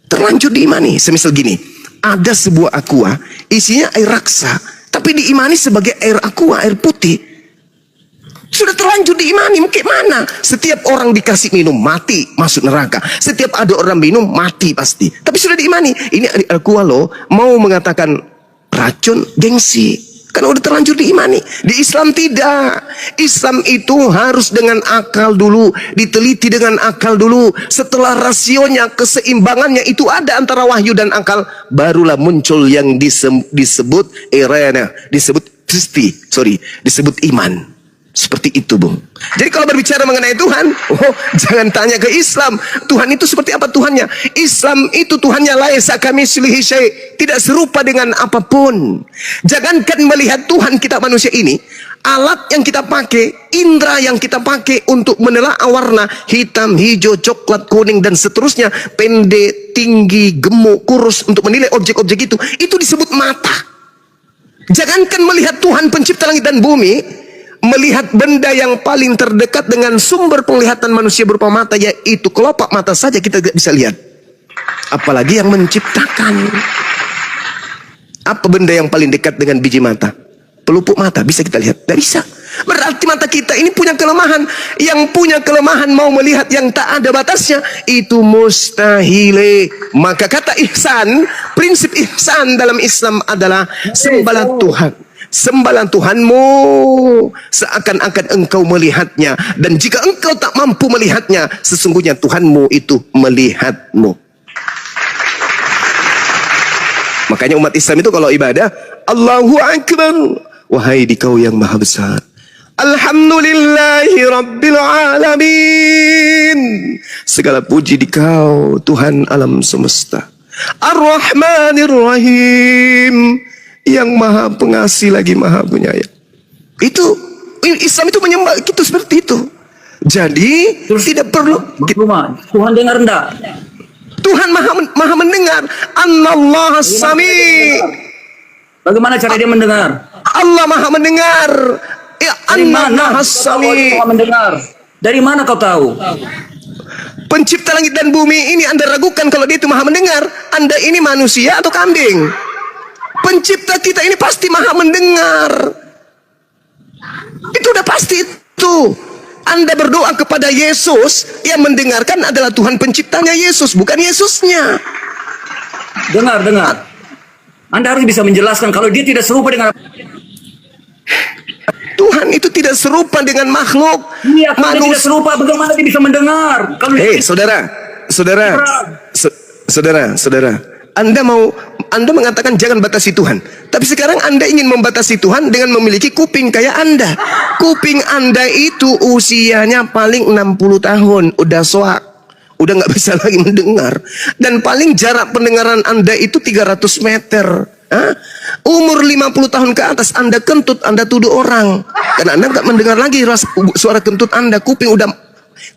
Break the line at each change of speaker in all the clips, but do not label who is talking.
Terlanjur diimani. Semisal gini, ada sebuah aqua isinya air raksa, tapi diimani sebagai air aqua, air putih. Sudah terlanjur diimani. Bagaimana? Setiap orang dikasih minum mati, masuk neraka. Setiap ada orang minum mati pasti. Tapi sudah diimani. Ini aqua loh, mau mengatakan racun, gengsi. Karena udah terlanjur diimani. Di Islam tidak. Islam itu harus dengan akal dulu, diteliti dengan akal dulu. Setelah rasionya, keseimbangannya itu ada antara wahyu dan akal, barulah muncul yang disebut disebut iman. Seperti itu, Bung. Jadi kalau berbicara mengenai Tuhan, jangan tanya ke Islam. Tuhan itu seperti apa Tuhannya? Islam itu Tuhannya laisa kamitslihi syai', tidak serupa dengan apapun. Jangankan melihat Tuhan kita manusia ini, alat yang kita pakai, indera yang kita pakai untuk menelaah warna hitam, hijau, coklat, kuning dan seterusnya, pendek, tinggi, gemuk, kurus, untuk menilai objek-objek itu disebut mata. Jangankan melihat Tuhan pencipta langit dan bumi, melihat benda yang paling terdekat dengan sumber penglihatan manusia berupa mata, yaitu kelopak mata saja kita tidak bisa lihat, apalagi yang menciptakan. Apa benda yang paling dekat dengan biji mata? Pelupuk mata. Bisa kita lihat? Tidak bisa. Berarti mata kita ini punya kelemahan. Yang punya kelemahan mau melihat yang tak ada batasnya, itu mustahil. Maka kata ihsan, prinsip ihsan dalam Islam adalah sembahlah Tuhan, sembahlah Tuhanmu seakan-akan engkau melihatnya, dan jika engkau tak mampu melihatnya, sesungguhnya Tuhanmu itu melihatmu. Makanya umat Islam itu kalau ibadah, Allahu Akbar, wahai dikau yang maha besar, alhamdulillahi rabbil alamin, segala puji dikau Tuhan alam semesta, ar-rahmanir rahim, yang maha pengasih lagi maha penyayang. Itu Islam itu menyembah itu seperti itu. Jadi terus, tidak perlu
Tuhan dengar enggak?
Tuhan maha mendengar. Anallah sami.
Bagaimana cara dia mendengar?
Allah maha mendengar. Ya, anallah sami.
Mendengar. Dari mana kau tahu?
Pencipta langit dan bumi ini Anda ragukan kalau dia itu maha mendengar? Anda ini manusia atau kambing? Pencipta kita ini pasti maha mendengar. Itu udah pasti itu. Anda berdoa kepada Yesus, yang mendengarkan adalah Tuhan penciptanya Yesus, bukan Yesusnya.
Dengar. Anda harus bisa menjelaskan kalau dia tidak serupa dengan
Tuhan itu tidak serupa dengan makhluk.
Iya, kalau dia tidak serupa, bagaimana dia bisa mendengar? Kalau
saudara, Anda mengatakan jangan batasi Tuhan. Tapi sekarang Anda ingin membatasi Tuhan dengan memiliki kuping kayak Anda. Kuping Anda itu usianya paling 60 tahun, udah soak, udah nggak bisa lagi mendengar. Dan paling jarak pendengaran Anda itu 300 meter. Umur 50 tahun ke atas Anda kentut, Anda tuduh orang, karena Anda nggak mendengar lagi suara kentut Anda. Kuping udah.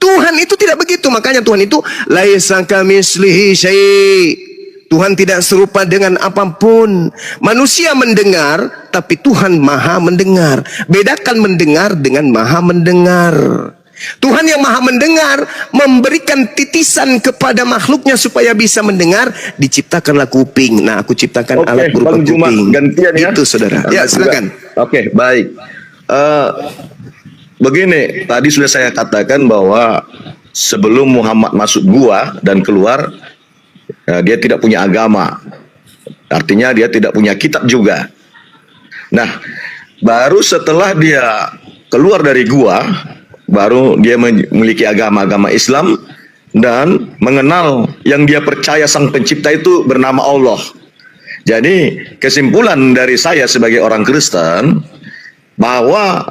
Tuhan itu tidak begitu. Makanya Tuhan itu laisa kamitslihi syai'. Tuhan tidak serupa dengan apapun. Manusia mendengar, tapi Tuhan maha mendengar. Bedakan mendengar dengan maha mendengar. Tuhan yang maha mendengar memberikan titisan kepada makhluknya supaya bisa mendengar. Diciptakanlah kuping. Nah, aku ciptakan alat berupa kuping.
Gantian ya.
Itu saudara. Ya, silakan.
Oke, baik. Begini, tadi sudah saya katakan bahwa sebelum Muhammad masuk gua dan keluar, dia tidak punya agama. Artinya dia tidak punya kitab juga. Nah, baru setelah dia keluar dari gua, baru dia memiliki agama Islam dan mengenal yang dia percaya sang pencipta itu bernama Allah. Jadi kesimpulan dari saya sebagai orang Kristen, bahwa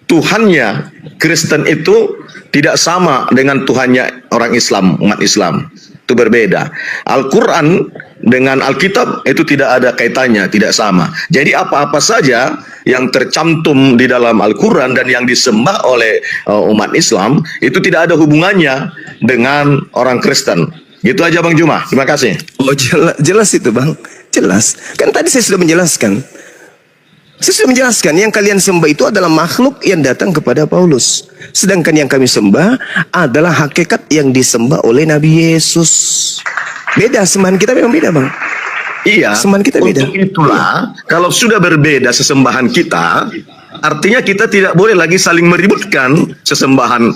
Tuhannya Kristen itu tidak sama dengan Tuhannya orang Islam, umat Islam. Itu berbeda. Al-Quran dengan Alkitab itu tidak ada kaitannya, tidak sama. Jadi apa-apa saja yang tercantum di dalam Al-Quran dan yang disembah oleh umat Islam, itu tidak ada hubungannya dengan orang Kristen. Gitu aja Bang Juma, terima kasih.
Oh, jelas itu Bang, jelas. Kan tadi saya sudah menjelaskan. Saya sudah menjelaskan, yang kalian sembah itu adalah makhluk yang datang kepada Paulus. Sedangkan yang kami sembah adalah hakikat yang disembah oleh Nabi Yesus. Beda, sembahan kita memang beda, Bang.
Iya,
Sembahan kita beda.
untuk itulah kalau sudah berbeda sesembahan kita, artinya kita tidak boleh lagi saling meributkan sesembahan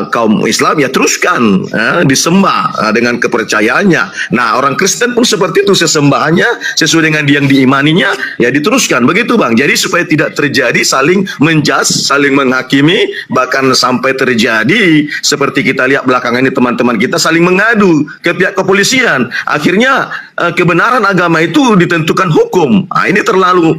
kaum Islam. Ya teruskan disembah dengan kepercayaannya. Nah, orang Kristen pun seperti itu, sesembahannya sesuai dengan yang diimaninya, ya diteruskan. Begitu, Bang. Jadi supaya tidak terjadi saling menjudge, saling menghakimi, bahkan sampai terjadi seperti kita lihat belakangan ini, teman-teman kita saling mengadu ke pihak kepolisian. Akhirnya kebenaran agama itu ditentukan hukum. Nah, ini terlalu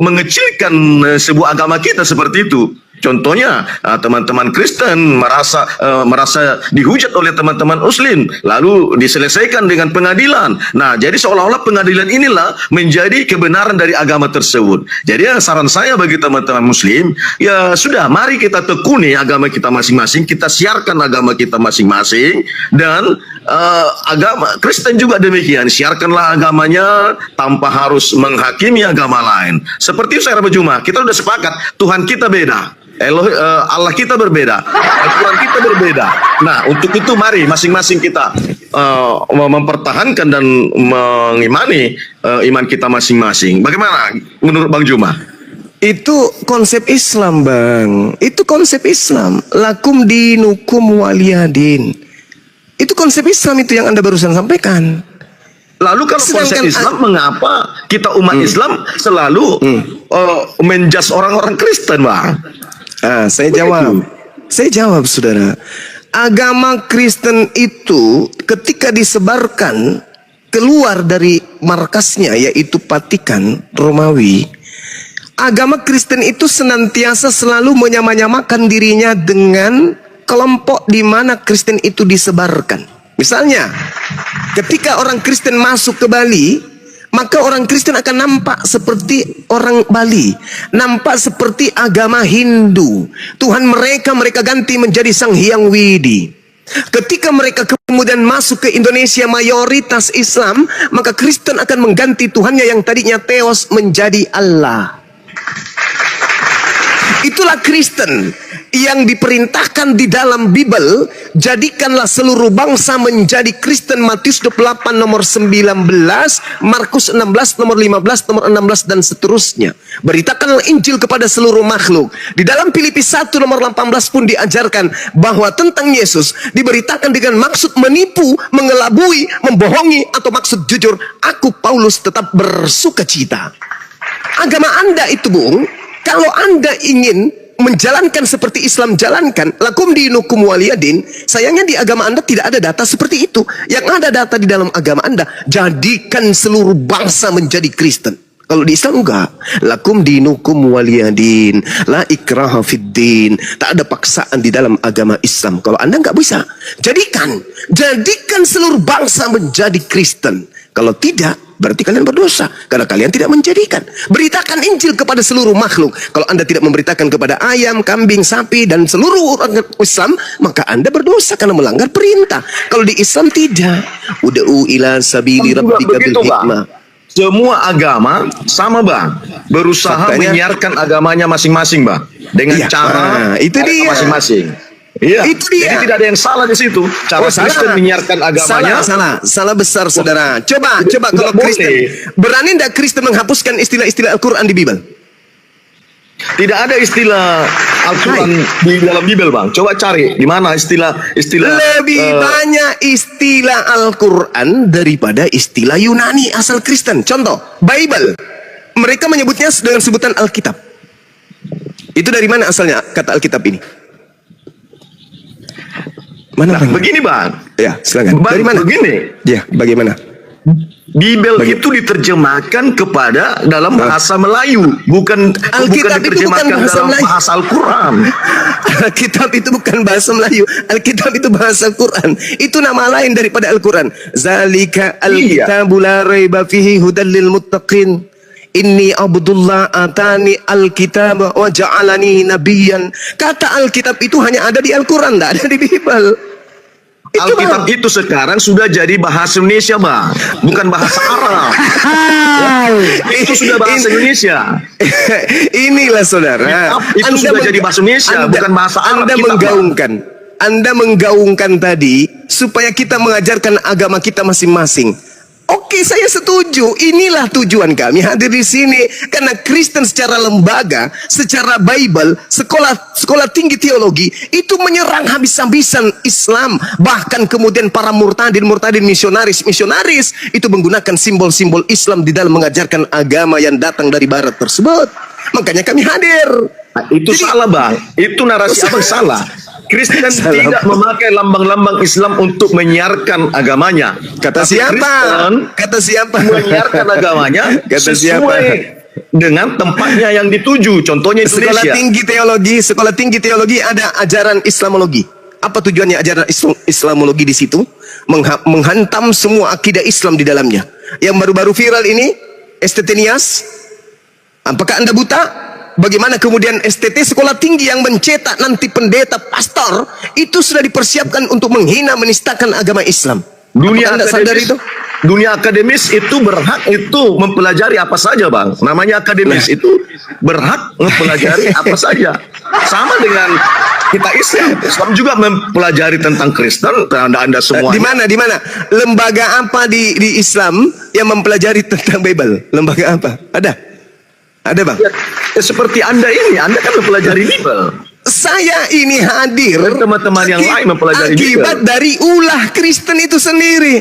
mengecilkan sebuah agama kita seperti itu. Contohnya teman-teman Kristen merasa dihujat oleh teman-teman Muslim, lalu diselesaikan dengan pengadilan. Nah, jadi seolah-olah pengadilan inilah menjadi kebenaran dari agama tersebut. Jadi saran saya bagi teman-teman Muslim, ya sudah, mari kita tekuni agama kita masing-masing, kita siarkan agama kita masing-masing, dan agama Kristen juga demikian, siarkanlah agamanya tanpa harus menghakimi agama lain. Seperti saya berjumpa, kita sudah sepakat Tuhan kita beda, Allah kita berbeda, Al-Quran kita berbeda. Nah, untuk itu mari masing-masing kita mempertahankan dan mengimani iman kita masing-masing. Bagaimana menurut Bang Juma?
Itu konsep Islam, Bang. Itu konsep Islam. Lakum dinukum waliyadin. Itu konsep Islam itu yang Anda barusan sampaikan.
Lalu kalau konsep Islam, mengapa kita umat Islam selalu menjas orang-orang Kristen, Bang?
Saya jawab, saudara. Agama Kristen itu ketika disebarkan keluar dari markasnya, yaitu Vatikan Romawi, agama Kristen itu senantiasa selalu menyamakan dirinya dengan kelompok di mana Kristen itu disebarkan. Misalnya, ketika orang Kristen masuk ke Bali, maka orang Kristen akan nampak seperti orang Bali, nampak seperti agama Hindu. Tuhan mereka ganti menjadi Sang Hyang Widi. Ketika mereka kemudian masuk ke Indonesia mayoritas Islam, maka Kristen akan mengganti Tuhannya yang tadinya Theos menjadi Allah. Itulah Kristen yang diperintahkan di dalam Bible, jadikanlah seluruh bangsa menjadi Kristen. Matius 28 nomor 19, Markus 16 nomor 15, nomor 16 dan seterusnya. Beritakanlah Injil kepada seluruh makhluk. Di dalam Filipi 1 nomor 18 pun diajarkan bahwa tentang Yesus diberitakan dengan maksud menipu, mengelabui, membohongi, atau maksud jujur. Aku Paulus tetap bersukacita. Agama Anda itu, Bung, kalau Anda ingin menjalankan seperti Islam jalankan, lakum dinukum waliyadin, sayangnya di agama Anda tidak ada data seperti itu. Yang ada data di dalam agama Anda, jadikan seluruh bangsa menjadi Kristen. Kalau di Islam enggak, lakum dinukum waliyadin, la ikraha fiddin, tak ada paksaan di dalam agama Islam. Kalau Anda enggak bisa, jadikan seluruh bangsa menjadi Kristen. Kalau tidak, berarti kalian berdosa karena kalian tidak menjadikan. Beritakan Injil kepada seluruh makhluk. Kalau Anda tidak memberitakan kepada ayam, kambing, sapi dan seluruh orang Islam, maka Anda berdosa karena melanggar perintah. Kalau di Islam tidak. Ud'u ila sabili rabbika bil hikmah.
Semua agama sama, Bang, berusaha menyiarkan agamanya masing-masing, Bang, dengan cara
itu dia
masing-masing. Iya,
itu dia.
Jadi tidak ada yang salah di situ. Cara Kristen menyiarkan agamanya.
Salah besar, saudara. Coba kalau Kristen, berani tidak Kristen menghapuskan istilah-istilah Al-Quran di Bible?
Tidak ada istilah Al-Quran di dalam Bible, Bang. Coba cari di mana istilah
lebih banyak istilah Al-Quran daripada istilah Yunani asal Kristen. Contoh, Bible, mereka menyebutnya dengan sebutan Alkitab. Itu dari mana asalnya kata Alkitab ini? Mana,
nah, begini, Bang.
Ya, silakan. Dari mana?
Begini.
Ya, bagaimana?
Bible itu diterjemahkan kepada dalam bahasa Melayu, bukan diterjemahkan dalam bahasa Al-Quran.
Alkitab itu bukan bahasa Melayu. Alkitab itu bahasa Al-Quran. Itu nama lain daripada Al-Quran. Zalika al-kitabu la raiba fihi hudal lil muttaqin. Inni Abdullah atani al-kitab wa ja'alani nabiyyan. Kata Alkitab itu hanya ada di Al-Quran, tidak ada di Bible.
Alkitab itu sekarang sudah jadi bahasa Indonesia, Bang. Bukan bahasa Arab. Itu sudah bahasa Indonesia.
Inilah saudara.
Itu sudah jadi bahasa Indonesia, bukan bahasa Arab.
Anda menggaungkan tadi supaya kita mengajarkan agama kita masing-masing. Oke, saya setuju. Inilah tujuan kami hadir di sini, karena Kristen secara lembaga, secara Bible, sekolah tinggi teologi itu menyerang habis-habisan Islam. Bahkan kemudian para murtadin, misionaris itu menggunakan simbol-simbol Islam di dalam mengajarkan agama yang datang dari Barat tersebut. Makanya kami hadir.
Nah, itu salah, Bang. Itu narasi Abang salah. Kristen tidak memakai lambang-lambang Islam untuk menyiarkan agamanya.
Kata siapa?
Menyiarkan agamanya
Kata
sesuai dengan tempatnya yang dituju. Contohnya Indonesia.
Sekolah tinggi teologi ada ajaran Islamologi. Apa tujuannya ajaran Islamologi di situ? Menghantam semua akidah Islam di dalamnya. Yang baru-baru viral ini, STT-Nias. Apakah Anda buta? Bagaimana kemudian STT sekolah tinggi yang mencetak nanti pendeta, pastor, itu sudah dipersiapkan untuk menghina, menistakan agama Islam.
Dunia akademis itu berhak itu mempelajari apa saja, Bang. Namanya akademis itu berhak mempelajari apa saja. Sama dengan kita Islam juga mempelajari tentang Kristen. Anda semua.
Di mana? Lembaga apa di Islam yang mempelajari tentang Bible? Lembaga apa? Ada, Bang?
Ya, seperti Anda ini, Anda kan mempelajari Bible.
Saya ini hadir,
teman-teman yang lain mempelajari
akibat dari ulah Kristen itu sendiri.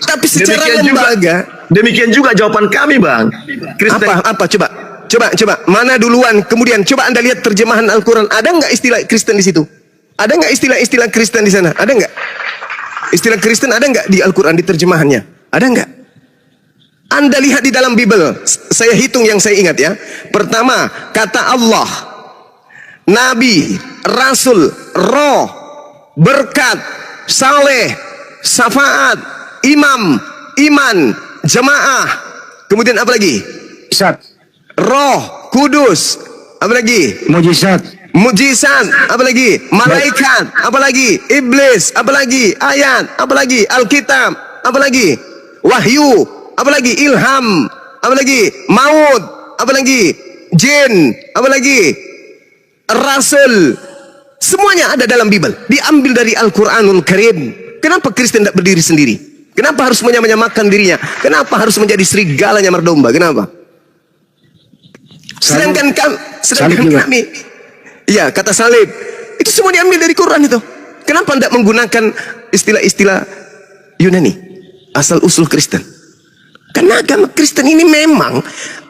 Tapi secara lembaga,
demikian juga jawaban kami, Bang. Kristen.
Apa? Coba. Mana duluan? Kemudian coba Anda lihat terjemahan Al-Quran. Ada nggak istilah Kristen di situ? Ada nggak istilah Kristen di sana? Ada nggak? Istilah Kristen ada nggak di Al-Quran, di terjemahannya? Ada nggak? Anda lihat di dalam Bible, saya hitung yang saya ingat ya. Pertama, kata Allah, Nabi, Rasul, Roh, Berkat, Saleh, Syafaat, Imam, Iman, Jamaah. Kemudian apa lagi? Roh, Kudus. Apa lagi? Mujizat. Apa lagi? Malaikat. Apa lagi? Iblis. Apa lagi? Ayat. Apa lagi? Alkitab. Apa lagi? Wahyu. Apa lagi? Ilham. Apa lagi? Maut. Apa lagi? Jin. Apa lagi? Rasul. Semuanya ada dalam Bible. Diambil dari Al-Quranul Karim. Kenapa Kristen tidak berdiri sendiri? Kenapa harus menyamakan dirinya? Kenapa harus menjadi serigala nyamar domba? Kenapa? Sedangkan kami, ya, kata salib itu semua diambil dari Quran itu. Kenapa tidak menggunakan istilah-istilah Yunani, asal usul Kristen? Karena agama Kristen ini memang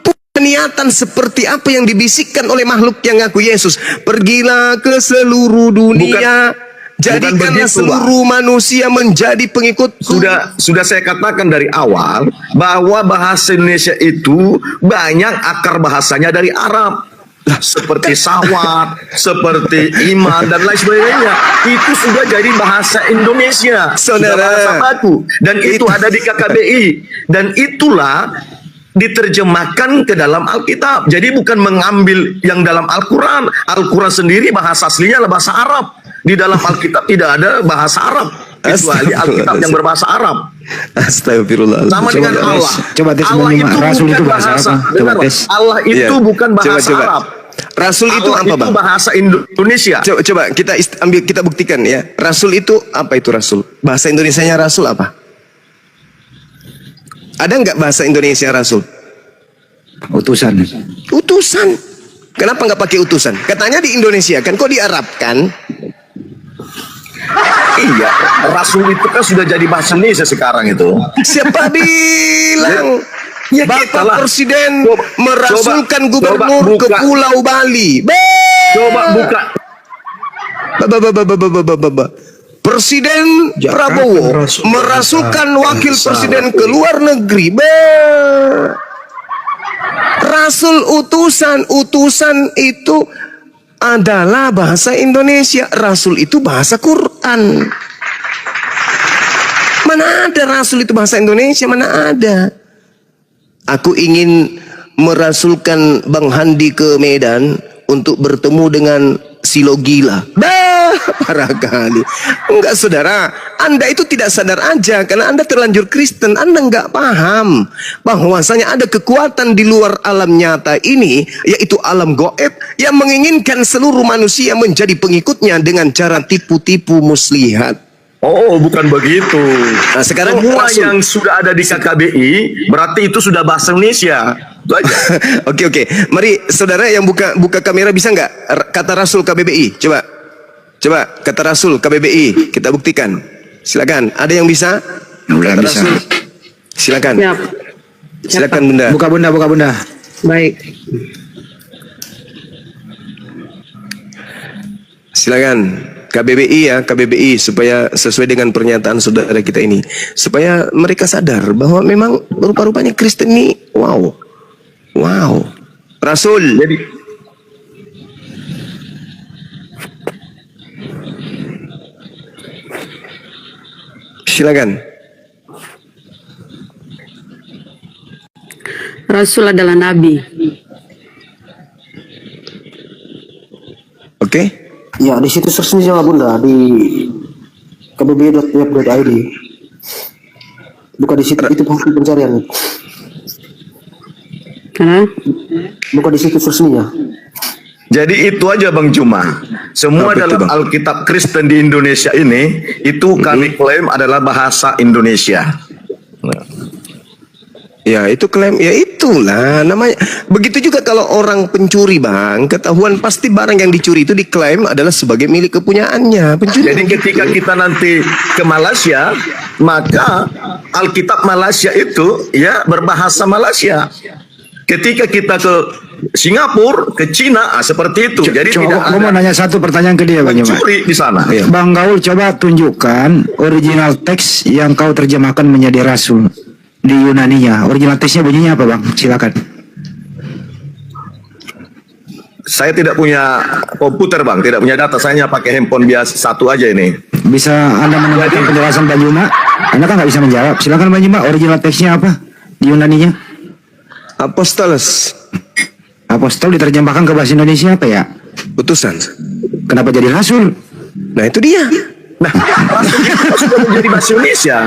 punya niatan seperti apa yang dibisikkan oleh makhluk yang ngaku Yesus. Pergilah ke seluruh dunia, jadikanlah seluruh manusia menjadi pengikutku.
Sudah saya katakan dari awal bahwa bahasa Indonesia itu banyak akar bahasanya dari Arab. Seperti sawat, seperti iman dan lain sebagainya. Itu sudah jadi bahasa Indonesia,
saudara,
bahasa baku. Dan itu ada di KKBI. Dan itulah diterjemahkan ke dalam Alkitab. Jadi bukan mengambil yang dalam Al-Quran. Al-Quran sendiri bahasa aslinya adalah bahasa Arab. Di dalam Alkitab tidak ada bahasa Arab, kecuali Alkitab yang berbahasa Arab.
Astagfirullah.
Sama dengan Allah. Allah itu
Rasul itu bahasa apa?
Allah itu bukan bahasa Arab.
Rasul itu apa, Bang?
Itu bahasa Indonesia.
Coba kita buktikan ya. Rasul itu apa itu Rasul? Bahasa Indonesianya Rasul apa? Ada nggak bahasa Indonesia Rasul?
Utusan.
Kenapa nggak pakai utusan? Katanya di Indonesia kan, kok diarabkan?
Iya, Rasul itu kan sudah jadi bahasa Indonesia sekarang itu.
Siapa bilang?
Ya,
Bapak Presiden merasulkan gubernur ke Pulau Bali.
Coba buka.
Presiden Prabowo merasulkan wakil presiden ke luar negeri. Rasul utusan itu adalah bahasa Indonesia. Rasul itu bahasa Quran. Mana ada Rasul itu bahasa Indonesia? Mana ada? Aku ingin merasulkan Bang Handi ke Medan untuk bertemu dengan Silo Gila. Parah kali. Enggak saudara, Anda itu tidak sadar aja karena Anda terlanjur Kristen. Anda enggak paham bahwasanya ada kekuatan di luar alam nyata ini, yaitu alam goib, yang menginginkan seluruh manusia menjadi pengikutnya dengan cara tipu-tipu muslihat.
Oh, bukan begitu.
Nah, sekarang
semua
Rasul-
yang sudah ada di KKBI berarti itu sudah bahasa Indonesia. Itu aja.
Oke. Mari saudara yang buka kamera bisa nggak? Kata Rasul KBBI. Coba kata Rasul KBBI kita buktikan. Silakan. Ada yang bisa?
Udah
Kata
bisa.
Rasul. Silakan.
Siap.
Silakan Bunda.
Buka bunda.
Baik.
Silakan. KBBI ya, KBBI supaya sesuai dengan pernyataan saudara kita ini, supaya mereka sadar bahwa memang rupa-rupanya Kristen ini wow. Rasul.
Jadi
Silakan.
Rasul adalah nabi.
Oke.
Ya, di situs resmi sama Bunda di kbbi.web.id. Buka di situ itu hasil pencarian.
Karena
Buka di situs resminya.
Jadi itu aja Bang Cuma. Semua
Apa itu,
dalam
Bang?
Alkitab Kristen di Indonesia ini itu kami klaim adalah bahasa Indonesia.
Ya itu klaim, ya itulah namanya. Begitu juga kalau orang pencuri bang, ketahuan pasti barang yang dicuri itu diklaim adalah sebagai milik kepunyaannya. Pencuri.
Jadi ketika kita nanti ke Malaysia, maka Alkitab Malaysia itu ya berbahasa Malaysia. Ketika kita ke Singapura, ke Cina, seperti itu. Jadi tidak
Coba, mau
ada
nanya satu pertanyaan ke dia, Bang Juma.
pencuri di sana.
Iya.
Bang Gaul, coba tunjukkan original teks yang kau terjemahkan menjadi rasul di Yunaninya. Original teksnya bunyinya apa, Bang? Silakan.
Saya tidak punya komputer Bang, tidak punya data. Saya hanya pakai handphone biasa satu aja ini.
Bisa Anda mendengarkan penjelasan Bang Juma? Anda kan nggak bisa menjawab. Silakan Bang Juma, original teksnya apa di Yunaninya?
Apostolos,
Apostol diterjemahkan ke bahasa Indonesia apa ya?
utusan.
Kenapa jadi rasul?
Nah itu dia.
Nah, rasul itu sudah menjadi bahasa Indonesia.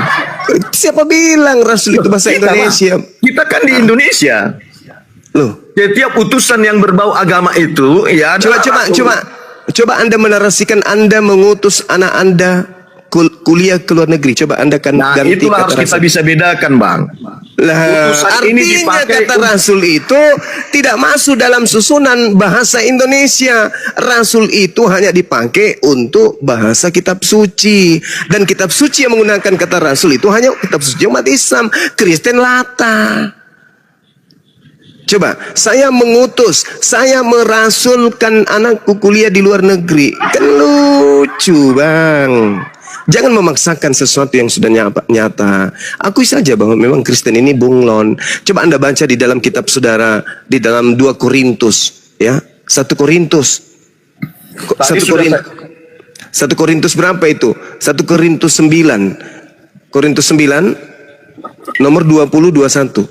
Siapa bilang Rasul itu bahasa
Kita, Bang.
Indonesia?
Kita kan di Indonesia.
Loh,
Setiap utusan yang berbau agama itu ya adalah rasul.
coba Anda menarasikan Anda mengutus anak Anda kuliah ke luar negeri. Coba Anda kan
Nah,
ganti
itulah
kata
harus kita
rasul.
bisa bedakan, Bang.
Lah,
Utusan ini
artinya
dipakai
kata rasul itu tidak masuk dalam susunan bahasa Indonesia. Rasul itu hanya dipakai untuk bahasa kitab suci. Dan kitab suci yang menggunakan kata rasul itu hanya kitab suci umat Islam. Kristen lata. Coba, saya mengutus, saya merasulkan anakku kuliah di luar negeri. Kan lucu, Bang. Jangan memaksakan sesuatu yang sudah nyata. Akui saja bahwa memang Kristen ini bunglon. Coba Anda baca di dalam kitab saudara, di dalam 2 Korintus, ya. 1 Korintus.
Tadi
1
sudah
Korintus. 1 Korintus berapa itu? 1 Korintus 9. Korintus 9 nomor 20 21.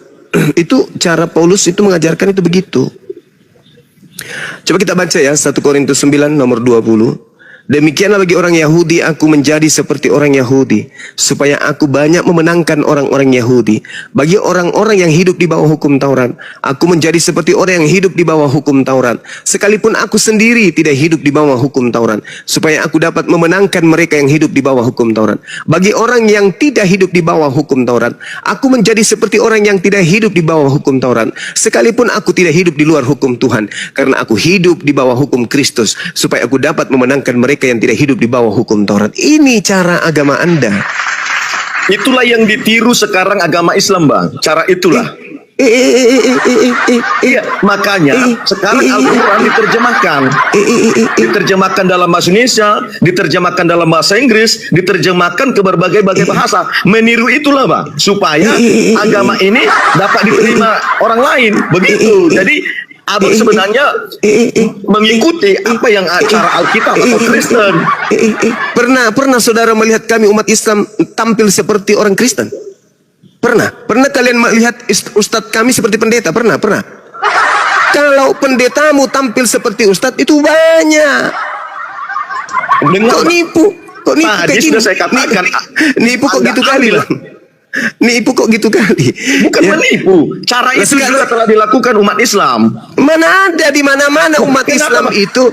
Itu cara Paulus itu mengajarkan itu begitu. Coba kita baca ya 1 Korintus 9 nomor 20. Demikianlah bagi orang Yahudi aku menjadi seperti orang Yahudi, supaya aku banyak memenangkan orang-orang Yahudi. Bagi orang-orang yang hidup di bawah hukum Taurat, aku menjadi seperti orang yang hidup di bawah hukum Taurat. Sekalipun aku sendiri tidak hidup di bawah hukum Taurat, supaya aku dapat memenangkan mereka yang hidup di bawah hukum Taurat. Bagi orang yang tidak hidup di bawah hukum Taurat, aku menjadi seperti orang yang tidak hidup di bawah hukum Taurat. Sekalipun aku tidak hidup di luar hukum Tuhan, karena aku hidup di bawah hukum Kristus, supaya aku dapat memenangkan mereka yang tidak hidup di bawah hukum Taurat. Ini cara agama Anda.
Itulah yang ditiru sekarang agama Islam, Bang. Cara itulah. Iya, makanya sekarang Al-Quran diterjemahkan. Diterjemahkan dalam bahasa Indonesia, diterjemahkan dalam bahasa Inggris, diterjemahkan ke berbagai-bagai bahasa. Meniru itulah, Bang, supaya agama ini dapat diterima orang lain. Begitu. Jadi Abang sebenarnya mengikuti apa yang cara Alkitab atau Kristen.
Pernah saudara melihat kami umat Islam tampil seperti orang Kristen? Pernah kalian melihat ustadz kami seperti pendeta? Pernah. Kalau pendetamu tampil seperti ustadz itu banyak. Kok nipu? Kok nipu
Tadi
kayak
sudah
gini?
saya katakan.
Nipu kok
Anda
gitu kali,
ambil.
Bang? Nipu kok gitu kali?
Bukan
Ya.
menipu. Cara
Lah,
itu
sekarang-
juga telah dilakukan umat Islam.
Mana ada di mana-mana umat
Kenapa,
Islam
Bang?
itu,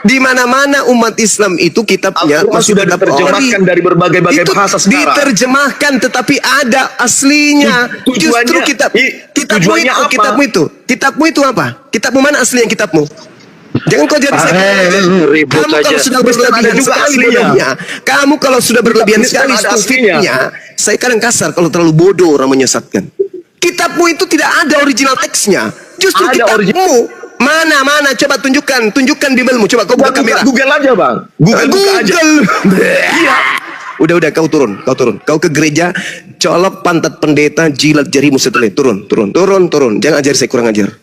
di mana-mana umat Islam itu kitabnya
Al-Quran
masih
sudah
tetap
diterjemahkan dari berbagai-bagai
itu
bahasa sekarang.
diterjemahkan tetapi ada aslinya.
Tujuannya-
Justru kitabmu
tujuannya
itu,
apa?
kitabmu itu apa? Kitabmu mana aslinya kitabmu? Jangan kau jadi
ribut
kamu kalau
aja.
sudah
Kristen
berlebihan
ada juga
sekali
aslinya.
bodohnya. Kamu kalau sudah berlebihan
Kristen
sekali
ada aslinya.
stupidnya. Saya kadang kasar kalau terlalu bodoh orang menyesatkan. Kitabmu itu tidak ada original teksnya. Justru
Ada
kitabmu mana coba tunjukkan Biblemu. Coba kau buka kamera.
Google aja, Bang. Google buka aja.
Iya. Udah kau turun. Kau ke gereja, colok pantat pendeta, jilat jarimu setelah turun. Jangan ajar saya kurang ajar.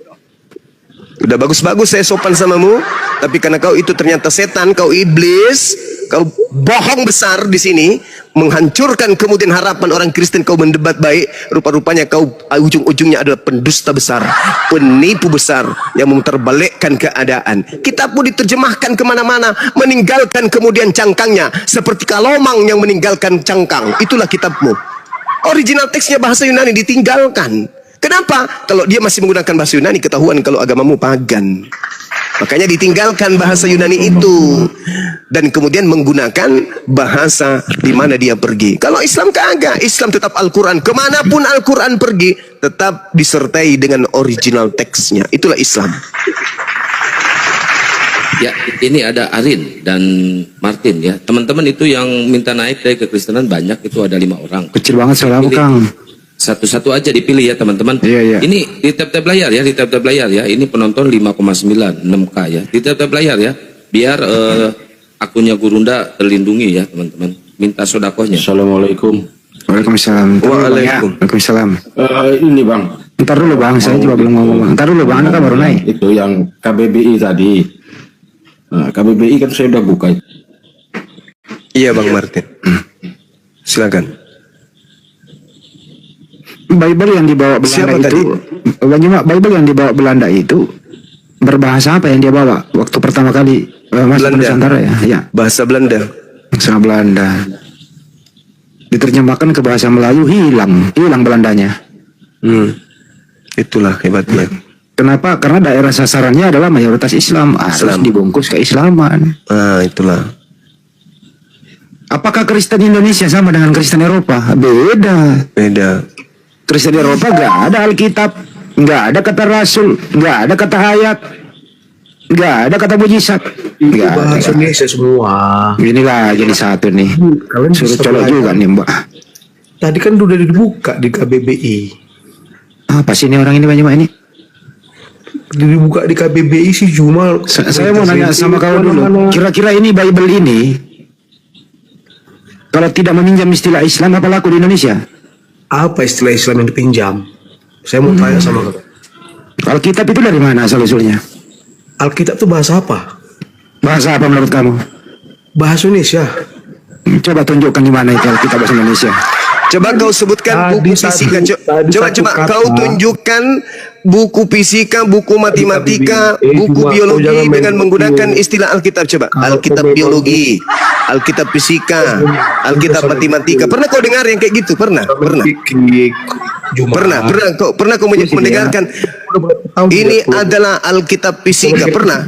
Udah bagus-bagus saya sopan samamu, tapi karena kau itu ternyata setan, kau iblis, kau bohong besar di sini, menghancurkan kemudian harapan orang Kristen, kau mendebat baik, rupa-rupanya kau ujung-ujungnya adalah pendusta besar, penipu besar yang memutarbalikkan keadaan. Kitabmu diterjemahkan kemana-mana, meninggalkan kemudian cangkangnya, seperti kalomang yang meninggalkan cangkang. Itulah kitabmu. Original teksnya bahasa Yunani ditinggalkan. Kenapa? Kalau dia masih menggunakan bahasa Yunani, ketahuan kalau agamamu pagan. Makanya ditinggalkan bahasa Yunani itu dan kemudian menggunakan bahasa di mana dia pergi. Kalau Islam kagak, Islam tetap Al-Quran. Kemanapun Al-Quran pergi, tetap disertai dengan original teksnya. Itulah Islam.
Ya, ini ada Arin dan Martin ya. Teman-teman itu yang minta naik dari kekristenan banyak, itu ada 5 orang.
Kecil banget suara
Pilih.
Kang.
Satu-satu aja dipilih ya teman-teman.
Iya.
Ini di tab-tab layar ya, di tab-tab layar ya. Ini penonton 5,9, 6K ya. Di tab-tab layar ya. Biar akunnya Gurunda terlindungi ya teman-teman. Minta sodakohnya.
Assalamualaikum.
Waalaikumsalam. Waalaikumsalam.
Ini Bang,
Ntar dulu Bang, saya juga belum ngomong Bang. Ntar dulu Bang, Anda kan baru naik.
itu yang KBBI tadi. Nah, KBBI kan saya udah buka.
Iya Bang Martin. Silakan.
Bible yang dibawa Belanda
Siapa
itu, Bible yang dibawa Belanda itu berbahasa apa yang dia bawa waktu pertama kali masuk
Belanda.
Nusantara ya? Ya,
Bahasa Belanda.
bahasa Belanda. Diterjemahkan ke bahasa Melayu, hilang Belandanya.
Itulah hebatnya.
Kenapa? Karena daerah sasarannya adalah mayoritas Islam, harus
Islam.
dibungkus keislaman.
Itulah.
Apakah Kristen Indonesia sama dengan Kristen Eropa? Beda. Kristen Eropa nggak ada Alkitab, nggak ada kata Rasul, nggak ada kata hayat, nggak ada kata mujizat, nggak ada.
Bahasa Indonesia semua.
Inilah jadi satu nih.
Kalian
Suruh
bisa
colok
belajar.
juga nih Mbak.
Tadi kan udah dibuka di KBBI.
Apa sih ini orang ini banyak ini?
Dibuka di KBBI sih cuma.
Saya mau nanya sama kau dulu. Kira-kira ini Bible ini, kalau tidak meminjam istilah Islam, apa laku di Indonesia?
Apa istilah Islam yang dipinjam? Saya mau tanya sama kau.
Alkitab itu dari mana asal-usulnya?
Alkitab itu bahasa apa?
Bahasa apa menurut kamu?
Bahasa Indonesia.
Coba tunjukkan di mana itu Alkitab bahasa Indonesia.
Coba kau sebutkan buku fisika. Coba kau tunjukkan buku fisika, buku matematika, buku biologi dengan menggunakan istilah Alkitab. Coba Alkitab biologi, Alkitab fisika, Alkitab matematika. Pernah kau dengar yang kayak gitu? Pernah. Pernah kau mendengarkan ini adalah Alkitab fisika? Pernah?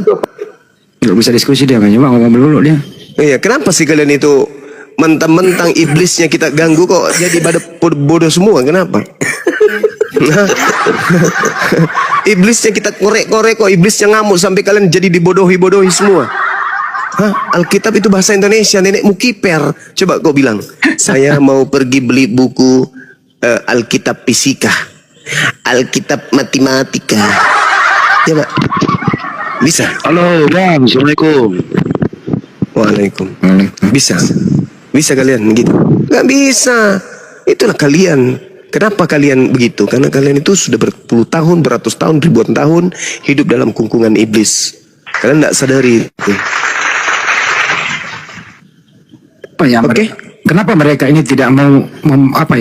Nggak bisa diskusi dia, cuma ngomong dulu dia.
Iya, kenapa sih kalian itu mentang-mentang iblisnya kita ganggu kok jadi bodoh semua? Kenapa? Nah, iblisnya kita korek-korek kok iblisnya ngamuk sampai kalian jadi dibodohi-bodohi semua. Alkitab itu bahasa Indonesia, nenekmu kiper. Coba kau bilang, saya mau pergi beli buku Alkitab fisika, Alkitab matematika. Coba. Bisa?
Halo Bang, Assalamualaikum.
Waalaikumsalam. Bisa kalian gitu? Gak bisa. Itulah kalian. Kenapa kalian begitu? Karena kalian itu sudah berpuluh tahun, beratus tahun, ribuan tahun hidup dalam kungkungan iblis. Kalian tidak sadari.
Apa ya?
Oke.
Kenapa mereka ini tidak mau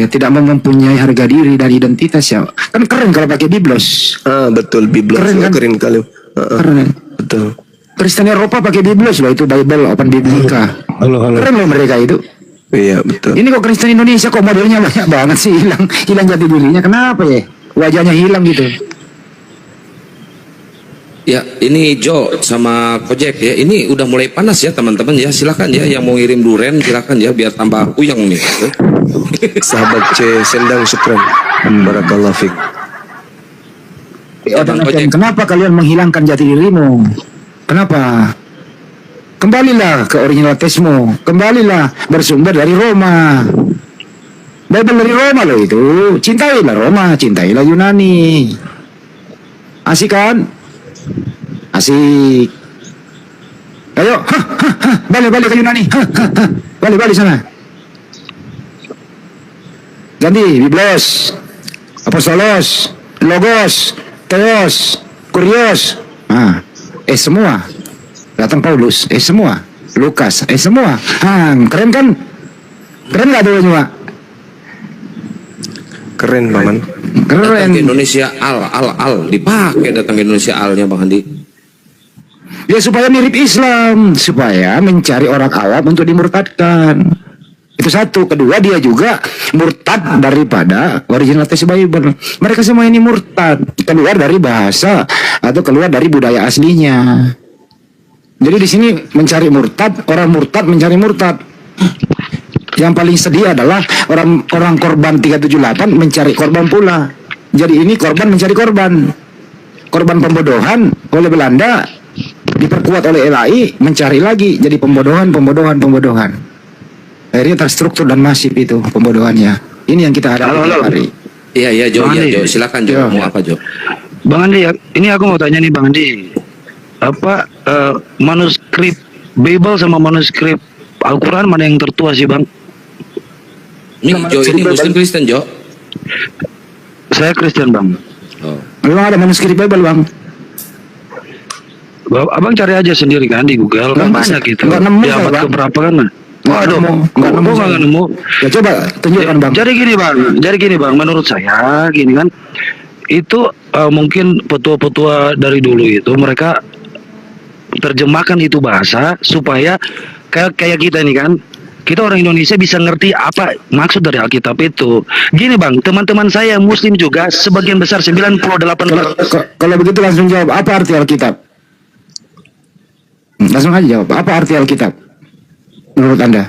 tidak mau mempunyai harga diri dan identitas ya? Kan keren kalau pakai biblos.
Betul, Biblos.
Keren kan?
Keren kali.
Keren.
Betul.
Kristen Eropa pakai Biblos loh, itu Bible Open Biblica.
Halo.
Keren loh mereka itu.
Iya, betul.
Ini kok Kristen Indonesia kok modelnya banyak banget sih, hilang jati dirinya. Kenapa ya? Wajahnya hilang gitu.
Ya, ini Jo sama Kojek ya. Ini udah mulai panas ya teman-teman ya. Silakan ya yang mau ngirim duren silakan ya biar tambah puyeng nih.
Sahabat C Sendang Syukran. Barakallahu fiik.
Ya, Bang Kojek.
Kenapa kalian menghilangkan jati dirimu? Kenapa? Kembalilah ke originalitasmu. Kembalilah bersumber dari Roma. Bible dari Roma loh itu. Cintailah Roma, cintailah Yunani. Asik kan? Asik. Ayo, balik ke Yunani. Balik sana. Ganti Biblos, Apostolos, Logos, Theos, Kurios. Semua. Datang Paulus, semua. Lukas, semua. Keren kan? Keren gak tuh semua?
Keren, Paman.
Keren.
Datang ke Indonesia al dipakai datang ke Indonesia alnya Bang Andi.
Ya supaya mirip Islam, supaya mencari orang awam untuk dimurtadkan. Itu satu. Kedua, dia juga murtad daripada original text Bible. Mereka semua ini murtad, keluar dari bahasa atau keluar dari budaya aslinya. Jadi di sini mencari murtad, orang murtad mencari murtad. Yang paling sedih adalah orang korban 378 mencari korban pula. Jadi ini korban mencari korban. Korban pembodohan oleh Belanda diperkuat oleh LAI, mencari lagi jadi pembodohan. Akhirnya terstruktur dan masif itu pembodohannya. Ini yang kita hadapi tiap hari.
Iya Jo,
Bang
iya
Andi.
Jo, silakan Jo.
Ya.
Mau apa Jo?
Bang Andi, ini aku mau tanya nih Bang Andi, apa manuskrip Bible sama manuskrip Al-Quran mana yang tertua sih Bang?
Ini Jo ini Muslim Kristen Jo.
Saya Kristen Bang.
Oh.
Memang ada manuskrip Bible, Bang.
Abang cari aja sendiri kan di Google, kan
Nggak,
banyak gitu.
nggak nemu
Di
saya,
abad
Bang.
keberapa kan? Waduh,
nggak nemu.
nggak nemu.
Ya coba tunjukkan, Bang.
Jadi gini bang, menurut saya gini kan, itu mungkin petua-petua dari dulu itu mereka terjemahkan itu bahasa supaya kayak kita nih kan, kita orang Indonesia bisa ngerti apa maksud dari Alkitab itu. Gini bang, teman-teman saya Muslim juga sebagian besar 98%.
Kalau begitu langsung jawab, apa arti Alkitab? Langsung aja jawab, apa arti Alkitab? Menurut Anda?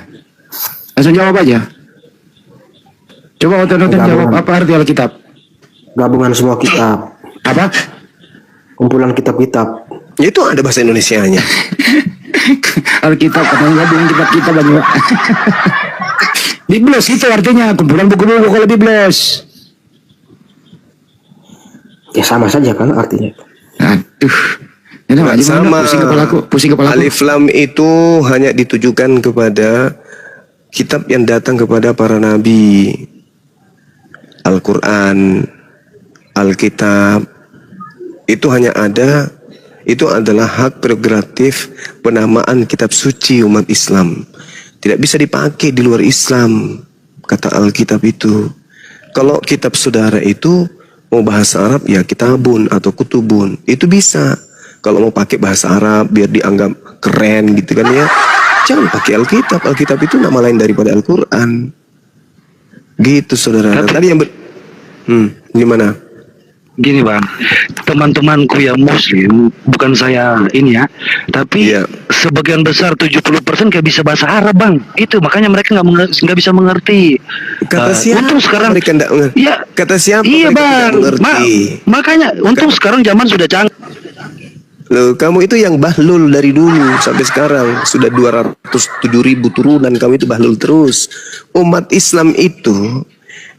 Langsung jawab aja. Coba otot-otot jawab, apa arti Alkitab?
Gabungan semua kitab,
Apa?
kumpulan kitab-kitab.
Ya, itu ada bahasa Indonesianya.
Alkitab, katanya gabungan kitab-kitab banyak. Biblos itu artinya, kumpulan buku-buku kalau Biblos.
Ya sama saja kan artinya.
Aduh. Ini
Nggak sama.
pusing kepalaku.
Alif Lam itu hanya ditujukan kepada kitab yang datang kepada para nabi. Al-Quran, Alkitab, itu hanya ada, itu adalah hak prerogatif penamaan kitab suci umat Islam. Tidak bisa dipakai di luar Islam, kata Alkitab itu. Kalau kitab saudara itu mau bahasa Arab ya kitabun atau kutubun, itu bisa. Kalau mau pakai bahasa Arab biar dianggap keren gitu kan ya, jangan pakai Alkitab. Alkitab itu nama lain daripada Al-Quran. Gitu saudara. Tadi yang gimana?
Gini bang, teman-temanku yang Muslim, bukan saya ini ya, tapi
Iya.
sebagian besar 70% gak bisa bahasa Arab bang. Itu makanya mereka nggak bisa mengerti.
Kata siapa
Untung sekarang
mereka nggak mengerti?
Iya.
Kata siapa
Iya
mereka
bang.
tidak mengerti?
Makanya untung sekarang zaman sudah canggih.
Loh, kamu itu yang bahlul dari dulu sampai sekarang sudah 207.000 turunan, kamu itu bahlul terus. Umat Islam itu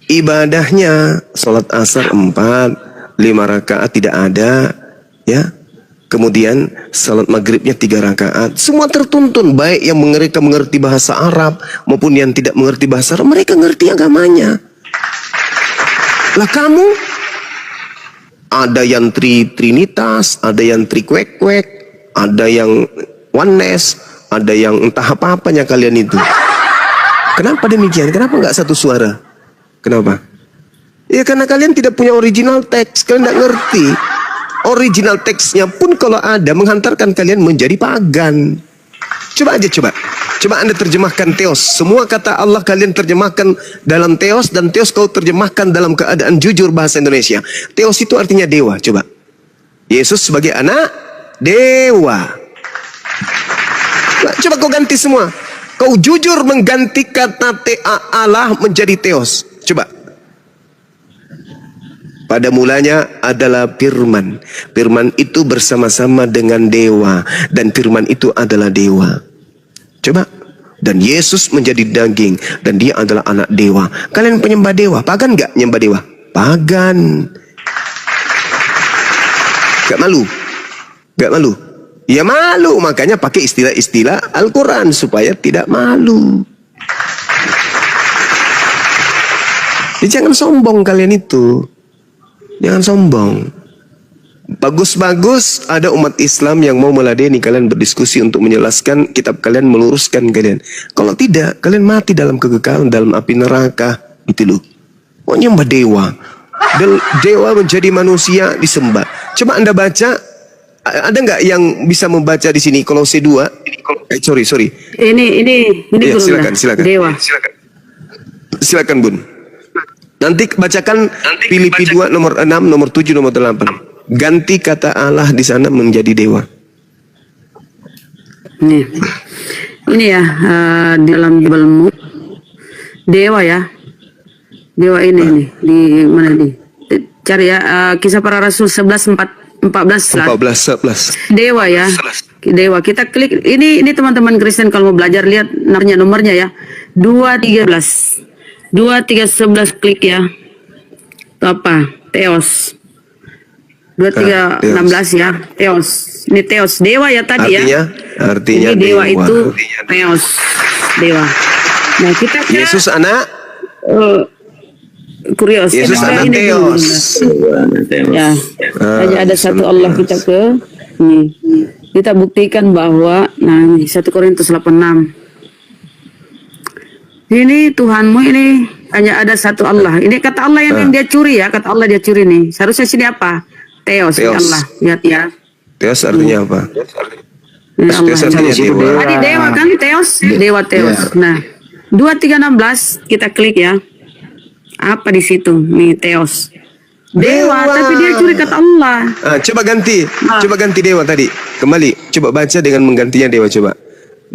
ibadahnya sholat asar 4, 5 rakaat tidak ada, ya. Kemudian salat maghribnya 3 rakaat. Semua tertuntun, baik yang mengerti bahasa Arab maupun yang tidak mengerti bahasa Arab, mereka ngerti agamanya. Lah kamu ada yang trinitas, ada yang trikwek-kwek, ada yang oneness, ada yang entah apa-apanya kalian itu. Kenapa demikian? Kenapa nggak satu suara? Kenapa? Ya karena kalian tidak punya original teks, kalian nggak ngerti. original teksnya pun kalau ada menghantarkan kalian menjadi pagan. Coba aja coba. Coba Anda terjemahkan teos. Semua kata Allah kalian terjemahkan dalam teos, dan teos kau terjemahkan dalam keadaan jujur bahasa Indonesia. Teos itu artinya dewa. Coba. Yesus sebagai anak dewa. Coba kau ganti semua. Kau jujur mengganti kata Allah menjadi teos. Coba. Pada mulanya adalah firman. Firman itu bersama-sama dengan dewa. Dan firman itu adalah dewa. Coba. Dan Yesus menjadi daging. Dan dia adalah anak dewa. Kalian penyembah dewa. Pagan gak nyembah dewa? Pagan. Gak malu? Gak malu? Ya malu, makanya pakai istilah-istilah Al-Quran supaya tidak malu. Jadi jangan sombong kalian itu. Jangan sombong. Bagus-bagus ada umat Islam yang mau meladeni kalian berdiskusi untuk menjelaskan kitab kalian, meluruskan kalian. Kalau tidak, kalian mati dalam kekekalan, dalam api neraka. Gitu loh. Mau nyembah dewa. Dewa menjadi manusia disembah. Coba Anda baca. Ada nggak yang bisa membaca di sini Kolose 2? Sorry.
Ini
Ya,
Guru
silakan.
Dewa.
Silakan Bun. Nanti bacakan Filipi 2 nomor 6, nomor 7, nomor 8. Ganti kata Allah di sana menjadi dewa.
Ini ya, di dalam Bible dewa ya. Dewa ini nih, di mana nih? Cari ya, Kisah Para Rasul 11:14 lah.
14.
Dewa ya. Dewa. Kita klik ini teman-teman Kristen kalau mau belajar lihat nomornya ya. 2:13. 2:3:11 klik ya. Itu apa? Theos. 2:3:16 ya. Theos. Ini Theos. Dewa ya tadi
Artinya
ini dewa itu Theos. Dewa. Nah, kita ke
Yesus anak
kurios.
Yesus
Kita
anak
ini dulu.
Theos.
Ya. Hanya ada satu Allah kita ke ini. Kita buktikan bahwa ini 1 Korintus 8:6. Ini Tuhanmu ini hanya ada satu Allah. Ini kata Allah yang dia curi ya, kata Allah dia curi nih. Seharusnya sini apa? Theos. Allah. Lihat ya.
Theos artinya apa?
Ya Allah.
Theos artinya dewa.
Tadi dewa kan Theos, dewa Theos. Nah, 2:3:16 kita klik ya. Apa di situ? Nih Theos. Dewa, tapi dia curi kata Allah.
Coba ganti. Coba ganti dewa tadi. Kembali. Coba baca dengan menggantinya dewa coba.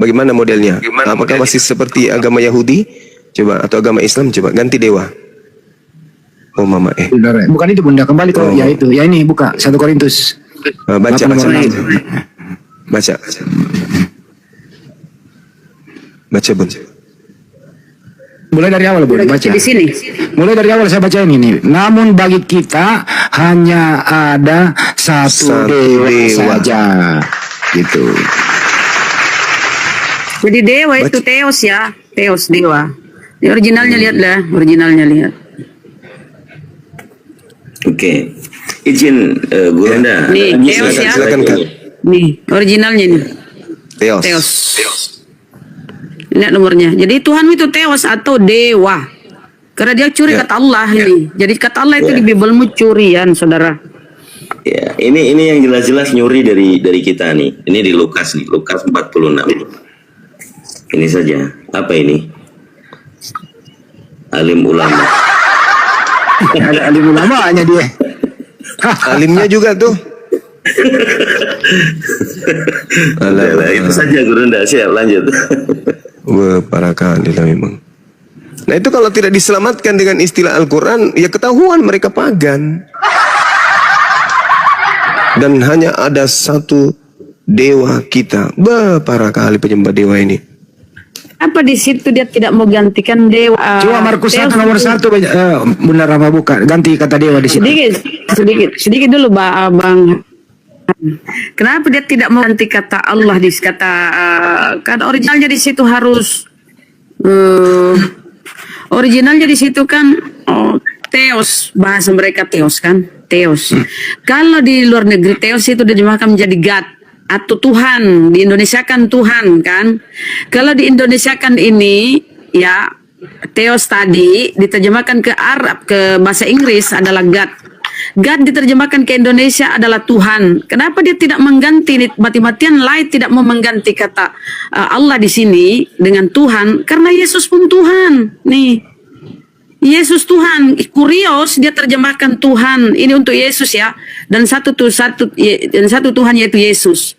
Bagaimana modelnya? Apakah masih seperti agama Yahudi? Coba atau agama Islam? Coba ganti dewa. Oh mama
Bukan itu Bunda, kembali ke ya itu. Ya ini buka 1 Korintus.
Baca. Baca Bun.
Mulai dari awal Bunda, baca.
Di sini.
Mulai dari awal saya baca ini nih. Namun bagi kita hanya ada satu dewa saja. Gitu.
Jadi dewa itu Theos ya. Theos dewa. Di originalnya lihatlah, originalnya lihat.
Oke. Izin Guru Anda.
Nih, Theos ya.
Silakan Kak.
Nih, originalnya nih.
Theos.
Lihat nomornya. Jadi Tuhan itu Theos atau dewa. Karena dia curi kata Allah ini. Jadi kata Allah itu di Biblemu curian, Saudara.
Ya, ini yang jelas-jelas nyuri dari kita nih. Ini di Lukas nih, Lukas 46. Ini saja. Apa ini? Alim ulama.
Ada alim ulamanya dia.
Alimnya juga tuh.
Alah, itu saja Guru Anda. Siap, lanjut.
Parah kali lah memang. Nah itu kalau tidak diselamatkan dengan istilah Al-Quran, ya ketahuan mereka pagan. Dan hanya ada satu dewa kita. Parah kali penyembah dewa ini.
Apa di situ dia tidak mau gantikan dewa?
Coba Markus 1 nomor 1 Bunda Rama buka. Ganti kata dewa di situ.
Sedikit dulu Bang. Kenapa dia tidak mau ganti kata Allah di kata kan originalnya di situ harus originalnya di situ kan Theos, bahasa mereka Theos kan, Theos. Kalau di luar negeri Theos itu diterjemahkan menjadi God atau Tuhan, di Indonesia kan Tuhan kan. Kalau di Indonesia kan ini ya Theos tadi diterjemahkan ke Arab, ke bahasa Inggris adalah God. God diterjemahkan ke Indonesia adalah Tuhan. Kenapa dia tidak mengganti, mati-matian Light tidak mau mengganti kata Allah di sini dengan Tuhan? Karena Yesus pun Tuhan. Nih, Yesus Tuhan. Kurios dia terjemahkan Tuhan. Ini untuk Yesus ya. Dan satu Tuhan yaitu Yesus.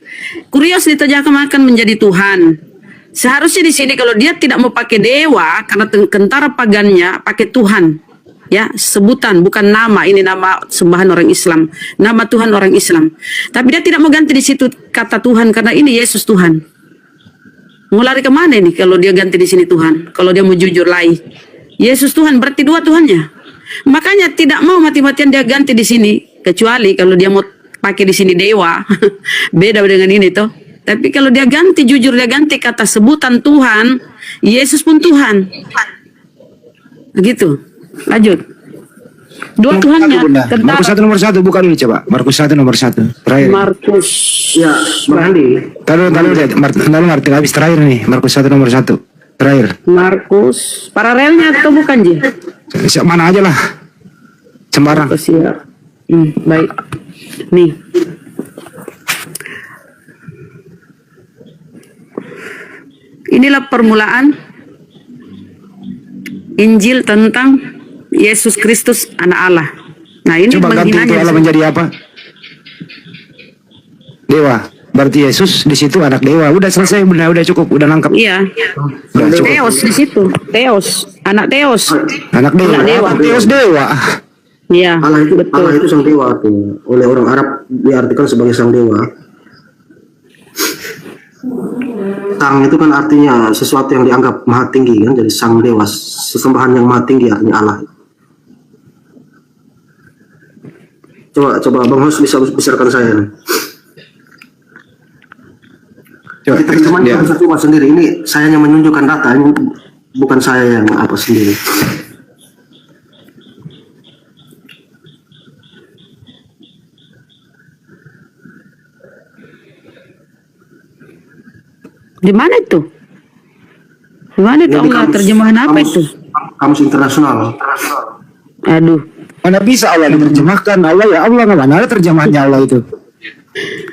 Kurios diterjemahkan menjadi Tuhan. Seharusnya di sini kalau dia tidak mau pakai dewa karena kentara pagannya pakai Tuhan. Ya, sebutan bukan nama. Ini nama sembahan orang Islam. Nama Tuhan orang Islam. Tapi dia tidak mau ganti di situ kata Tuhan karena ini Yesus Tuhan. Mau lari kemana ini kalau dia ganti di sini Tuhan? Kalau dia mau jujur lagi. Yesus Tuhan berarti dua Tuhannya. Makanya tidak mau mati-matian dia ganti di sini. Kecuali kalau dia mau pakai di sini dewa. Beda dengan ini toh. Tapi kalau dia ganti, jujur dia ganti kata sebutan Tuhan. Yesus pun Tuhan. Begitu. Lanjut. Dua Tuhannya.
Markus 1 nomor 1 bukan ini coba. Markus 1 nomor 1. Terakhir.
Markus.
Ya, Bang Andi.
Taruh lihat. Lalu arti habis terakhir nih. Markus 1 nomor 1. Terakhir.
Markus. Paralelnya atau bukan, Ji?
Mana aja lah. Sembarang.
Siap. Baik. Nih. Inilah permulaan Injil tentang Yesus Kristus anak Allah. Nah, ini
coba ganti itu Allah menjadi apa? Dewa. Berarti Yesus di situ anak dewa. Udah selesai, udah cukup, udah nangkep.
Iya. Theos di situ. Theos, anak Theos.
Anak dewa.
Anak dewa.
Theos dewa.
Iya.
Allah itu sang dewa tuh. Oleh orang Arab diartikan sebagai sang dewa. Sang itu kan artinya sesuatu yang dianggap maha tinggi kan, jadi sang dewa, sesembahan yang maha tinggi artinya Allah. Coba Bang Hos bisa besarkan saya.
Coba,
terjemahan
ya.
bisa coba sendiri. Ini saya yang menunjukkan data, ini bukan saya yang apa sendiri.
Di mana itu? Di mana itu Allah? Terjemahan apa itu?
Kamus internasional.
Aduh.
Mana bisa Allah diterjemahkan? Allah ya Allah, nggak mana ada terjemahannya Allah itu.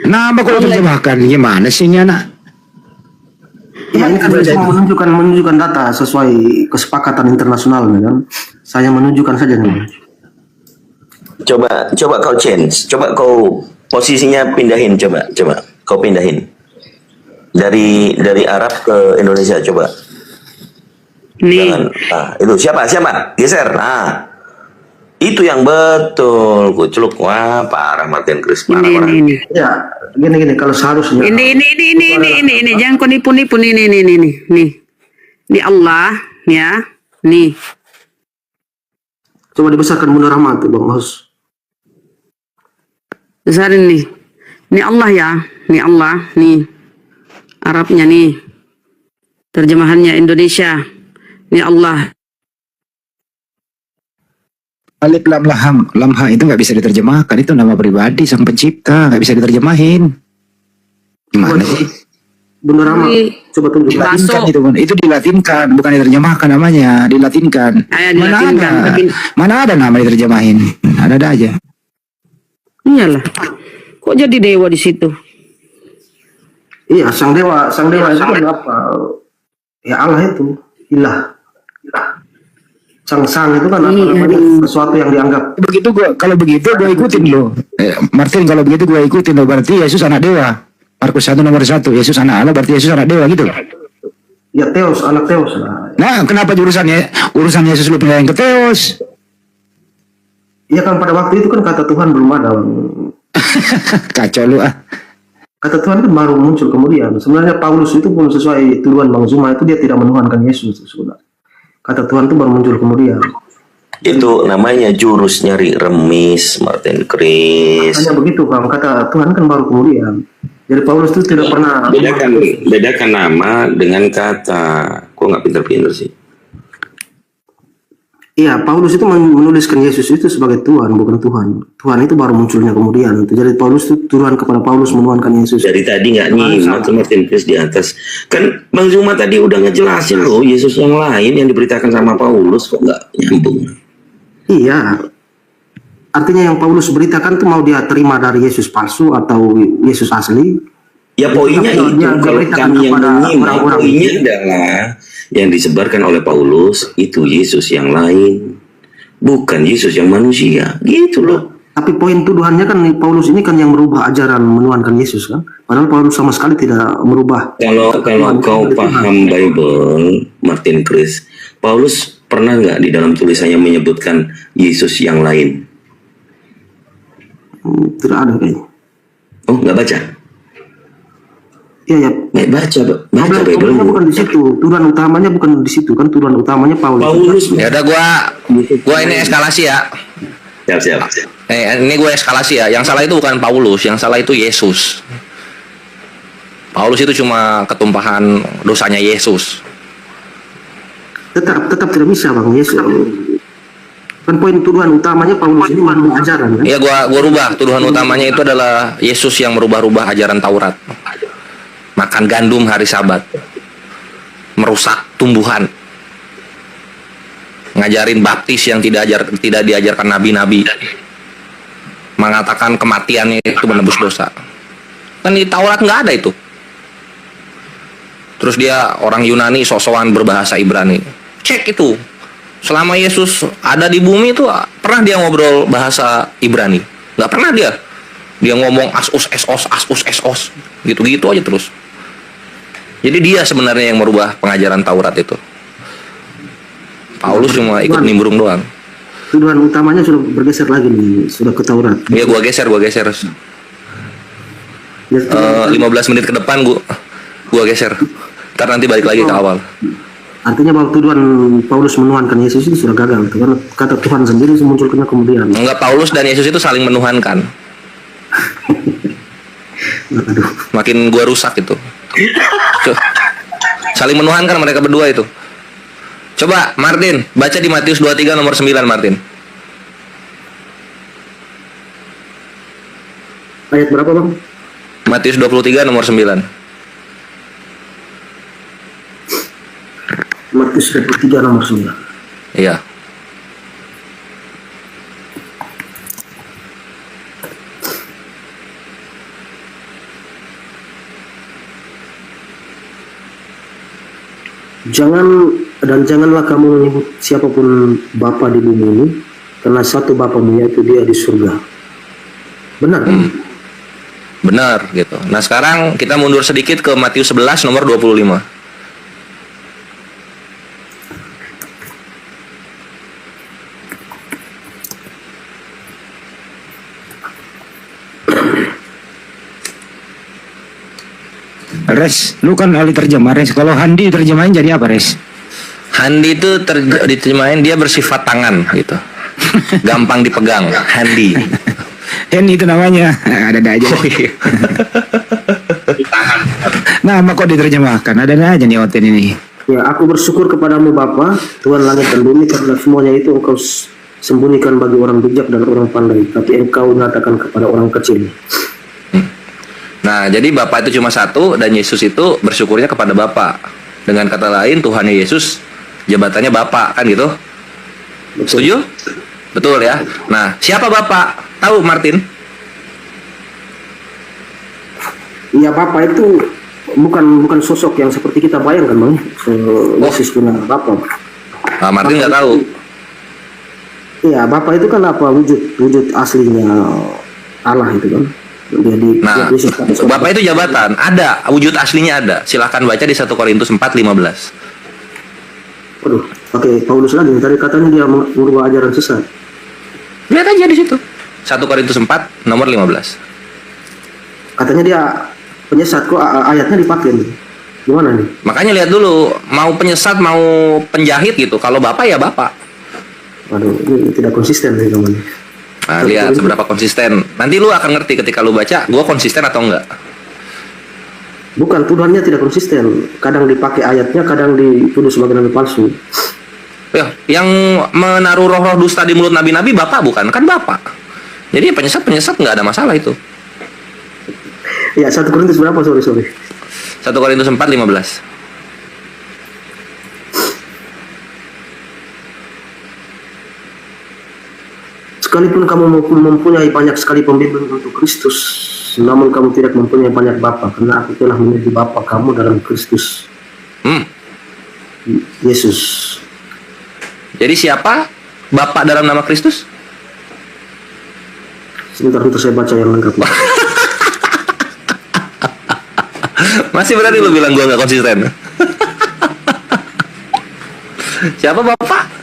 Nama kalau terjemahkan gimana sih ini anak?
Ya, ini kan saya menunjukkan data sesuai kesepakatan internasional kan. Saya menunjukkan saja nih.
Coba kau change. Coba kau posisinya pindahin. Coba kau pindahin. Dari Arab ke Indonesia coba.
Nih.
Jangan. Nah, itu siapa? Geser. Nah. Itu yang betul. Kuculuk. Wah, parah Martin Chris. Parah.
Ini.
Ya, gini kalau seharusnya.
Ini. Jangan kau nipu. Nih. Ini Allah, ya. Nih.
Coba dibesarkan Bunda Rahmat, Bang Hos.
Besarin nih. Ini Allah ya. Ini Allah, nih. Arabnya nih. Terjemahannya Indonesia. Ini Allah.
Alif lam lamha itu nggak bisa diterjemahkan, itu nama pribadi sang pencipta, nggak bisa diterjemahin. Gimana sih?
Bunda Rahmat, coba tunjuk.
Dilatinkan itu dilatinkan, bukan diterjemahkan namanya, dilatinkan. Mana ada nama diterjemahin? Ada aja.
Iyalah. Kok jadi dewa di situ?
Iya, sang dewa itu kan apa? Ya Allah itu, ilah. Sang itu kan apa namanya, sesuatu yang dianggap.
Kalau begitu gue ikutin lo. Martin, kalau begitu gue ikutin lo, berarti Yesus anak dewa. Markus 1 nomor 1, Yesus anak Allah, berarti Yesus anak dewa gitu.
Ya Theos, anak Theos lah.
Nah, kenapa urusan Yesus lu pindahin ke Theos?
Iya kan pada waktu itu kan kata Tuhan belum ada.
Kacau lu ah.
Kata Tuhan kan baru muncul kemudian. Sebenarnya Paulus itu pun sesuai tuduhan Bang Zuma itu dia tidak menuhankan Yesus sebenarnya. Kata Tuhan itu baru muncul kemudian.
Itu namanya jurus nyari remis, Martin Chris.
Hanya begitu Bang, kata Tuhan kan baru kemudian. Jadi Paulus itu tidak pernah
bedakan nama dengan kata. Kok nggak pinter-pinter sih?
Iya, Paulus itu menuliskan Yesus itu sebagai Tuhan, bukan Tuhan. Tuhan itu baru munculnya kemudian. Jadi Paulus itu tuduhan kepada Paulus menuhankan Yesus.
Dari tadi nggak nyimak Martin Chris di atas. Kan Bang Zuma tadi udah ngejelasin loh Yesus yang lain yang diberitakan sama Paulus, kok nggak nyambung?
Iya. Artinya yang Paulus beritakan itu mau dia terima dari Yesus palsu atau Yesus asli?
Ya poinnya
Tapi
itu,
dia
kalau
beritakan
kami yang
kepada
menyimak,
orang-orang
poinnya adalah yang disebarkan oleh Paulus itu Yesus yang lain, bukan Yesus yang manusia, gitu loh.
Tapi poin tuduhannya kan Paulus ini kan yang merubah ajaran menuhankan Yesus kan? Padahal Paulus sama sekali tidak merubah.
Kalau kau paham Bible, Martin Chris, Paulus pernah nggak di dalam tulisannya menyebutkan Yesus yang lain?
Tidak ada kayaknya.
Oh, nggak baca?
Iya ya.
Baca
Problemnya
Bible.
bukan di situ. Tuduhan utamanya bukan di situ kan? Tuduhan utamanya Paulus.
Paulus.
Ya udah gua ini eskalasi ya.
Siap.
Ini gue eskalasi ya. Yang salah itu bukan Paulus, yang salah itu Yesus. Paulus itu cuma ketumpahan dosanya Yesus.
Tetap tidak bisa bang Yesus. Kan poin tuduhan utamanya Paulus ini merubah ajaran kan?
Iya, gua rubah. Tuduhan utamanya itu adalah Yesus yang merubah-rubah ajaran Taurat. Makan gandum hari Sabat. Merusak tumbuhan. Ngajarin baptis yang tidak diajarkan nabi-nabi. Mengatakan kematian itu menebus dosa. Kan di Taurat nggak ada itu. Terus dia orang Yunani sok-sokan berbahasa Ibrani. Cek itu. Selama Yesus ada di bumi itu pernah dia ngobrol bahasa Ibrani? Nggak pernah dia. Dia ngomong asus esos gitu-gitu aja terus. Jadi dia sebenarnya yang merubah pengajaran Taurat itu. Paulus cuma ikut nimbrung doang.
Tuduhan utamanya sudah bergeser lagi nih, sudah ke Taurat.
Iya, gua geser.
Ya,
15 menit ke depan gua geser. Ntar nanti balik lagi ke awal.
Artinya bahwa tuduhan Paulus menuhankan Yesus itu sudah gagal, karena kata Tuhan sendiri munculnya kemudian.
Enggak, Paulus dan Yesus itu saling menuhankan.
Aduh.
Makin gua rusak itu. Saling menuhankan mereka berdua itu. Coba Martin, baca di Matius 23 nomor 9 Martin.
Ayat berapa bang?
Matius 23 nomor 9.
Matius 23 nomor 9.
Iya.
Janganlah kamu menyebut siapapun bapa di bumi ini, karena satu bapamu yaitu dia di surga. Benar kan?
Benar gitu. Nah, sekarang kita mundur sedikit ke Matius 11 nomor 25.
Res, lu kan ahli terjemah Res. Kalau Handi terjemahin jadi apa Res?
Handi itu diterjemahin dia bersifat tangan gitu. Gampang dipegang, handi.
Hendy itu namanya. Ada aja.
Oh, iya.
Nama kok diterjemahkan? Ada aja nih Oten ini.
Ya, aku bersyukur kepadamu Bapa, Tuhan langit dan bumi, karena semuanya itu engkau sembunyikan bagi orang bijak dan orang pandai, tapi engkau nyatakan kepada orang kecil.
Nah, jadi Bapa itu cuma satu dan Yesus itu bersyukurnya kepada Bapa. Dengan kata lain, Tuhan Yesus jabatannya Bapa, kan gitu?
Betul.
Setuju? Betul ya. Nah, siapa Bapa? Tahu Martin?
Ya, Bapa itu bukan sosok yang seperti kita bayangkan bang. Yesus punya Bapa.
Nah, Martin nggak tahu.
Iya, Bapa itu kan apa, wujud aslinya Allah itu kan. Jadi,
Nah, Bapa itu jabatan, ada, wujud aslinya ada. Silahkan baca di 1 Korintus 4:15.
Aduh, oke, Paulus lagi. Tadi katanya dia merubah ajaran sesat.
Lihat aja di situ. 1 Korintus 4 nomor 15.
Katanya dia penyesat, kok ayatnya dipakai nih. Gimana nih?
Makanya lihat dulu, mau penyesat mau penjahit gitu. Kalau Bapak ya Bapak.
Waduh, ini tidak konsisten nih teman.
Nah, lihat seberapa konsisten. Nanti lu akan ngerti ketika lu baca, gua konsisten atau enggak.
Bukan, tuduhannya tidak konsisten. Kadang dipakai ayatnya, kadang dituduh sebagai nabi palsu.
Ya, yang menaruh roh-roh dusta di mulut nabi-nabi Bapak bukan? Kan Bapak. Jadi penyesat nggak ada masalah itu.
Ya, 1 Korintus berapa? Sorry.
1 Korintus 4:15.
Sekalipun kamu mempunyai banyak sekali pembimbing untuk Kristus, namun kamu tidak mempunyai banyak bapa, karena aku telah menjadi bapa kamu dalam Kristus Yesus.
Jadi siapa Bapak dalam nama Kristus?
Sebentar untuk saya baca yang lengkap.
Masih berani lu bilang gua nggak konsisten? Siapa Bapak?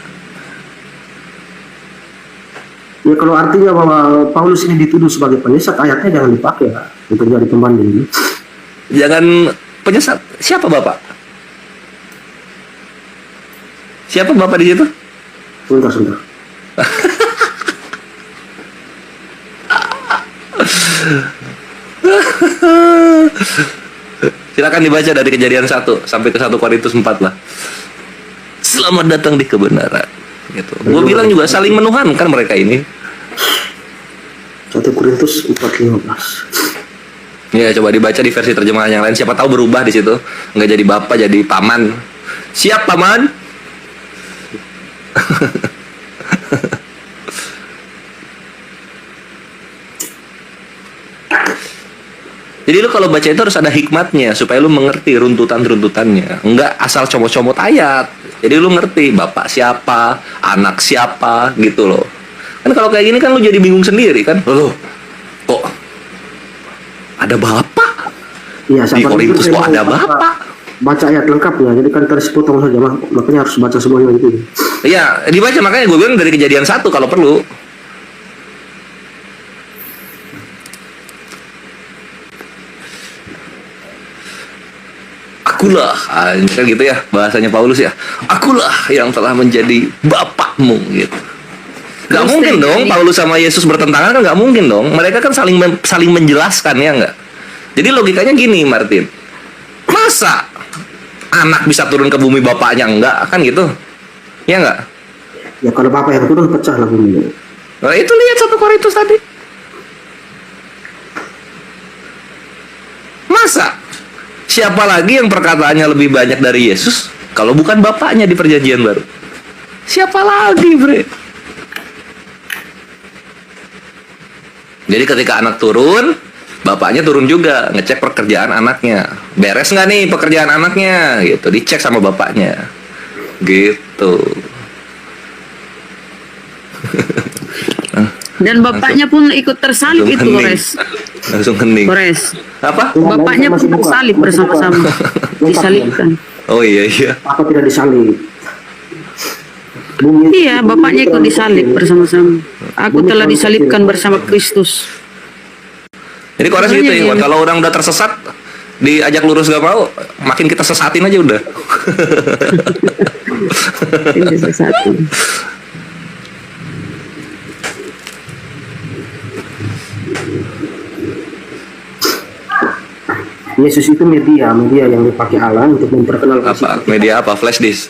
Ya kalau artinya bahwa Paulus ini dituduh sebagai penyesat, ayatnya jangan dipakai ya, untuk jadi pembanding.
Jangan penyesat. Siapa Bapak? Siapa Bapak di situ?
Sebentar.
Silakan dibaca dari Kejadian 1 sampai ke 1 Korintus 4 lah. Selamat datang di kebenaran. Gitu. Gue bilang juga saling menuhankan mereka ini.
1 Korintus 4:15.
Ya coba dibaca di versi terjemahan yang lain. Siapa tahu berubah di situ. Nggak jadi bapak, jadi paman. Siap paman. Jadi lu kalau baca itu harus ada hikmatnya supaya lu mengerti runtutannya. Enggak asal comot-comot ayat. Jadi lu ngerti bapak siapa, anak siapa gitu loh. Kan kalau kayak gini kan lu jadi bingung sendiri kan. Loh, kok ada bapak?
Iya,
Di Korintus kok ada bapak?
Baca ayat lengkapnya, jadi kan terus potong saja, makanya harus baca semuanya itu.
Iya, dibaca, makanya gue bilang dari Kejadian 1 kalau perlu. Akulah, kan gitu ya bahasanya Paulus ya. Akulah yang telah menjadi bapakmu gitu. Gak
Terus
mungkin dong
ini-
Paulus sama Yesus bertentangan, kan gak mungkin dong. Mereka kan saling menjelaskan ya nggak. Jadi logikanya gini Martin. Masa anak bisa turun ke bumi bapaknya enggak kan gitu? Ya nggak?
Ya kalau bapak yang turun pecah lah bumi.
Nah, itu lihat 1 Korintus tadi. Masa siapa lagi yang perkataannya lebih banyak dari Yesus kalau bukan bapaknya di perjanjian baru? Siapa lagi, bre? Jadi ketika anak turun, bapaknya turun juga ngecek pekerjaan anaknya. Beres nggak nih pekerjaan anaknya? Gitu, dicek sama bapaknya. Gitu.
Dan bapaknya pun ikut tersalib itu, Kores.
Langsung hening.
Kores.
Apa?
Bapaknya pun tersalib bersama-sama. Disalibkan.
Oh iya.
Apa tidak disalib? Bumi
Iya, bapaknya ikut disalib bersama-sama. Aku telah disalibkan bersama Kristus.
Jadi Kores gitu ya,
Makanya
Iwan. Kalau orang udah tersesat, diajak lurus gak mau, makin kita sesatin aja udah.
Ini satu.
Yesus itu media yang dipakai Allah untuk memperkenalkan
Apa? Media apa? Flash disk?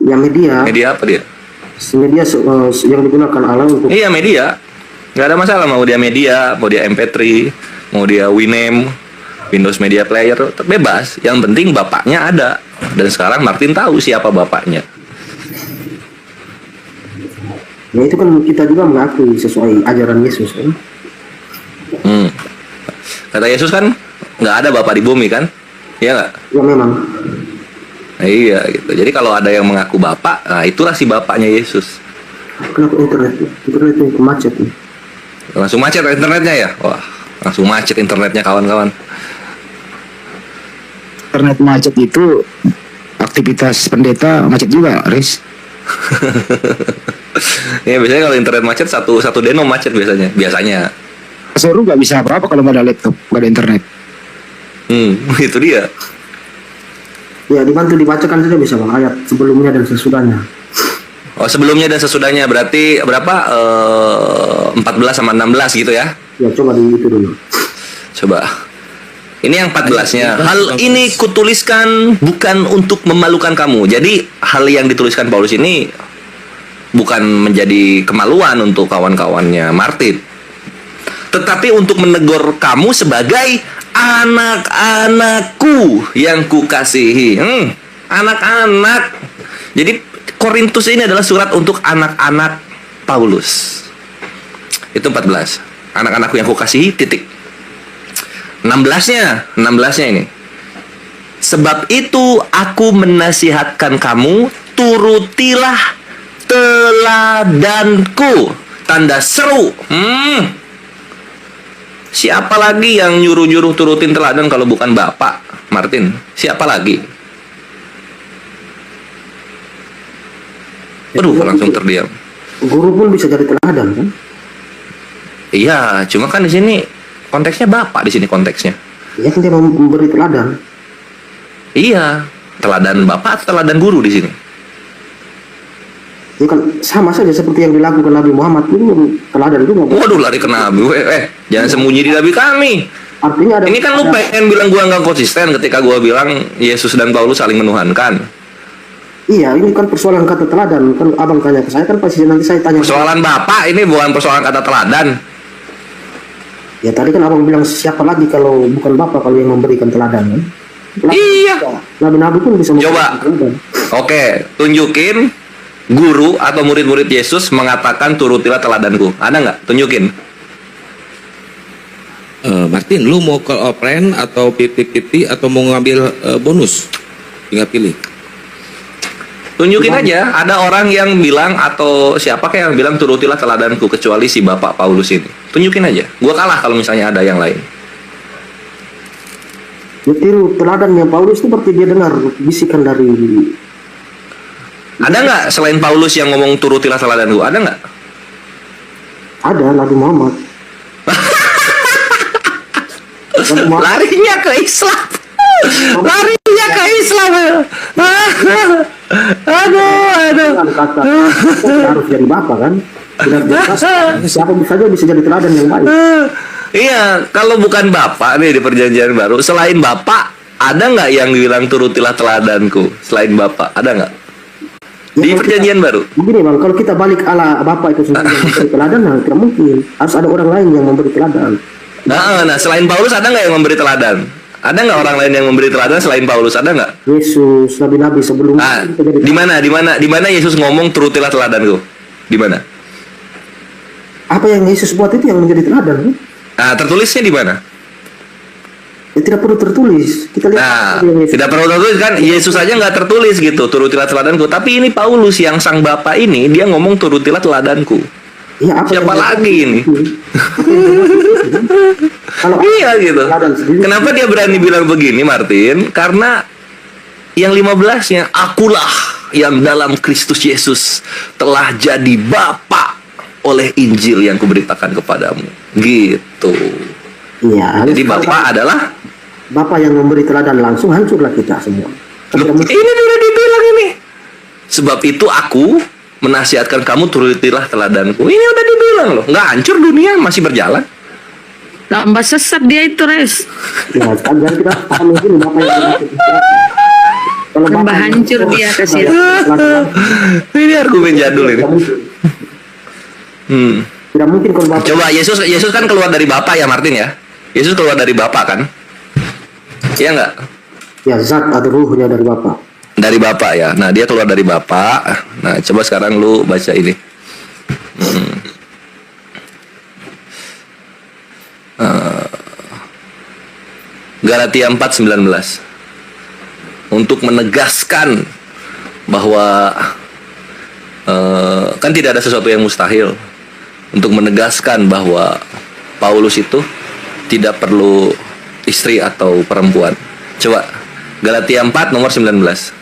Ya media
Media apa dia?
yang digunakan Allah untuk
Iya media. Gak ada masalah mau dia media, mau dia MP3, mau dia Winamp, Windows Media Player, bebas. Yang penting bapaknya ada. Dan sekarang Martin tahu siapa bapaknya.
ya itu kan kita juga mengakui sesuai ajaran Yesus kan.
Kata Yesus kan nggak ada bapak di bumi kan? Iya nggak?
Ya memang.
Nah, iya gitu. Jadi kalau ada yang mengaku bapak, nah itulah si bapaknya Yesus.
Kenapa internetnya macet nih?
Langsung macet internetnya ya? Wah, langsung macet internetnya kawan-kawan.
Internet macet itu aktivitas pendeta macet juga, Riz.
Ya biasanya kalau internet macet satu denom macet biasanya.
Seru nggak bisa apa-apa kalau nggak ada laptop, nggak ada internet.
Itu dia.
Ya dibantu dibacakan saja bisa bang ayat sebelumnya dan sesudahnya.
Oh sebelumnya dan sesudahnya berarti berapa? 14 sama 16 gitu ya?
Ya coba di itu dulu.
Coba. Ini yang 14-nya. Hal ini kutuliskan bukan untuk memalukan kamu. Jadi hal yang dituliskan Paulus ini bukan menjadi kemaluan untuk kawan-kawannya Martin, tetapi untuk menegur kamu sebagai anak-anakku yang kukasihi. Anak-anak. Jadi Korintus ini adalah surat untuk anak-anak Paulus. Itu 14. Anak-anakku yang kukasihi, titik. 16-nya ini. Sebab itu aku menasihatkan kamu, turutilah teladanku. Tanda seru. Siapa lagi yang nyuruh-nyuruh turutin teladan kalau bukan Bapak, Martin? Siapa lagi? Aduh, langsung terdiam.
Guru pun bisa jadi teladan kan?
Iya, cuma kan di sini konteksnya Bapak, di sini konteksnya.
Ya kan dia memberi teladan.
Iya, teladan Bapak atau teladan guru di sini?
Ya kan sama saja seperti yang dilakukan Nabi Muhammad itu teladan juga.
Waduh, lari ke Nabi. Jangan sembunyi di Nabi kami.
Artinya ada.
Ini kan lu pengen bilang gua nggak konsisten ketika gua bilang Yesus dan Paulus saling menuhankan.
Iya, ini kan persoalan kata teladan. Kan abang tanya ke saya kan pasti nanti saya tanya.
Persoalan Bapak ini bukan persoalan kata teladan.
Ya tadi kan abang bilang siapa lagi kalau bukan Bapak kalau yang memberikan teladan kan?
Iya.
Nabi-nabi pun bisa
Coba.
memberikan teladan.
Oke, tunjukin guru atau murid-murid Yesus mengatakan turutilah teladanku. Ada nggak? Tunjukin.
Martin, lu mau call a friend atau 50-50 atau mau ngambil bonus? Tinggal pilih.
Tunjukin aja. Ada orang yang bilang atau siapa kayak yang bilang turutilah teladanku kecuali si Bapak Paulus ini. Tunjukin aja. Gua kalah kalau misalnya ada yang lain.
Ya, tiru teladannya Paulus itu berarti dia dengar bisikan dari.
Ada nggak selain Paulus yang ngomong turutilah teladanku? Ada nggak?
Ada Nabi Muhammad.
Larinya ke Islam. Larinya ke Islam. Aduh.
Kata harus jadi Bapak kan? Tidak jelas. Siapa saja bisa jadi teladan yang baik.
Iya, kalau bukan Bapak nih di perjanjian baru, selain Bapak, ada nggak yang bilang turutilah teladanku? Selain Bapak, ada nggak? Di perjanjian baru.
Begini bang, kalau kita balik ala Bapak itu sendiri yang memberi teladan, nah, tidak mungkin. Harus ada orang lain yang memberi teladan.
Nah, selain Paulus ada nggak yang memberi teladan? Ada nggak orang lain yang memberi teladan selain Paulus? Ada nggak?
Yesus, nabi-nabi sebelumnya.
Ah, di mana Yesus ngomong turutilah teladanku? Di mana?
Apa yang Yesus buat itu yang menjadi teladan? Kan?
Nah, tertulisnya di mana?
Ya, tidak perlu tertulis. Kita lihat.
Nah, tidak perlu tertulis kan? Yesus aja nggak tertulis gitu, turutilah teladanku. Tapi ini Paulus yang sang Bapak ini, dia ngomong turutilah teladanku.
Ya, apa
siapa lagi ini?
Kalau
iya gitu. Kenapa dia berani bilang begini, Martin? Karena yang 15-nya, akulah yang dalam Kristus Yesus telah jadi Bapa oleh Injil yang kuberitakan kepadamu. Gitu.
Iya.
Jadi Bapak adalah
Bapak yang memberi teladan langsung, hancurlah kita semua.
Ini udah dibilang ini. Sebab itu aku menasihatkan kamu turutilah teladanku. Ini udah dibilang loh. Nggak hancur dunia, masih berjalan.
Tambah sesat dia itu, Res.
Ya, kan jadi kita paham ini Bapak yang
tambah hancur dia kasih.
Ini argumen jadul ini.
Tidak mungkin kalau Bapak.
Coba Yesus kan keluar dari Bapa ya, Martin ya. Yesus keluar dari Bapa kan? Iya nggak?
Ya, zat atau ruhnya dari Bapak.
Dari Bapak ya. Nah, dia keluar dari Bapak. Nah, coba sekarang lu baca ini. Galatia 4:19. Untuk menegaskan bahwa kan tidak ada sesuatu yang mustahil. Untuk menegaskan bahwa Paulus itu tidak perlu istri atau perempuan. Coba Galatia 4 nomor 19.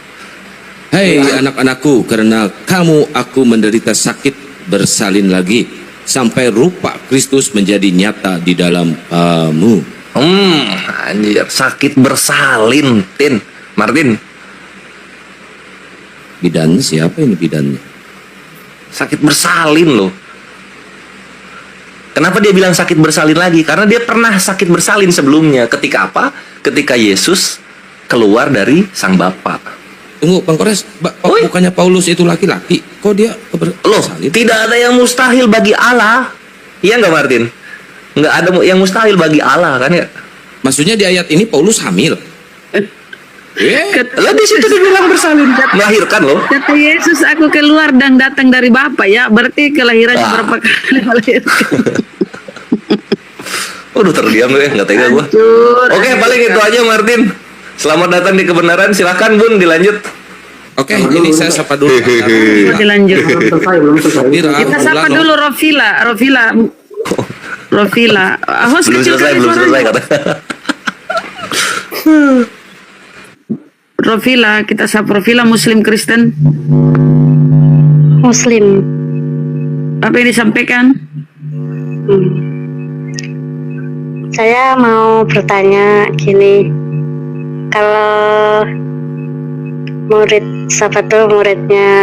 Hei anak-anakku, karena kamu aku menderita sakit bersalin lagi sampai rupa Kristus menjadi nyata di dalam kamu.
Anjir, sakit bersalin, Tin. Martin.
Bidan siapa ini bidannya?
Sakit bersalin loh. Kenapa dia bilang sakit bersalin lagi? Karena dia pernah sakit bersalin sebelumnya. Ketika apa? Ketika Yesus keluar dari sang Bapa.
Tunggu, Bang Kores, bukannya Paulus itu laki-laki? Kok dia
loh, tidak ada yang mustahil bagi Allah. Iya nggak, Martin? Nggak ada yang mustahil bagi Allah kan ya?
Maksudnya di ayat ini Paulus hamil?
Lah di situ dibilang bersalin, melahirkan loh.
Kata Yesus, aku keluar dan datang dari Bapa, ya. Berarti kelahirannya berapa kali melahirkan?
Waduh, terdiam gue, nggak tega gue. Oke, paling itu aja Martin. Selamat datang di kebenaran. Silakan Bun, dilanjut.
Oke, ini saya sapa dulu.
Dilanjut.
Belum selesai.
Kita sapa dulu Rofila. Host
Belum
kecil
selesai,
kali
belum selesai
suaranya.
kata.
Rofila, kita sapa Rofila, Muslim Kristen.
Muslim.
Apa yang disampaikan?
Saya mau bertanya gini, kalau muridnya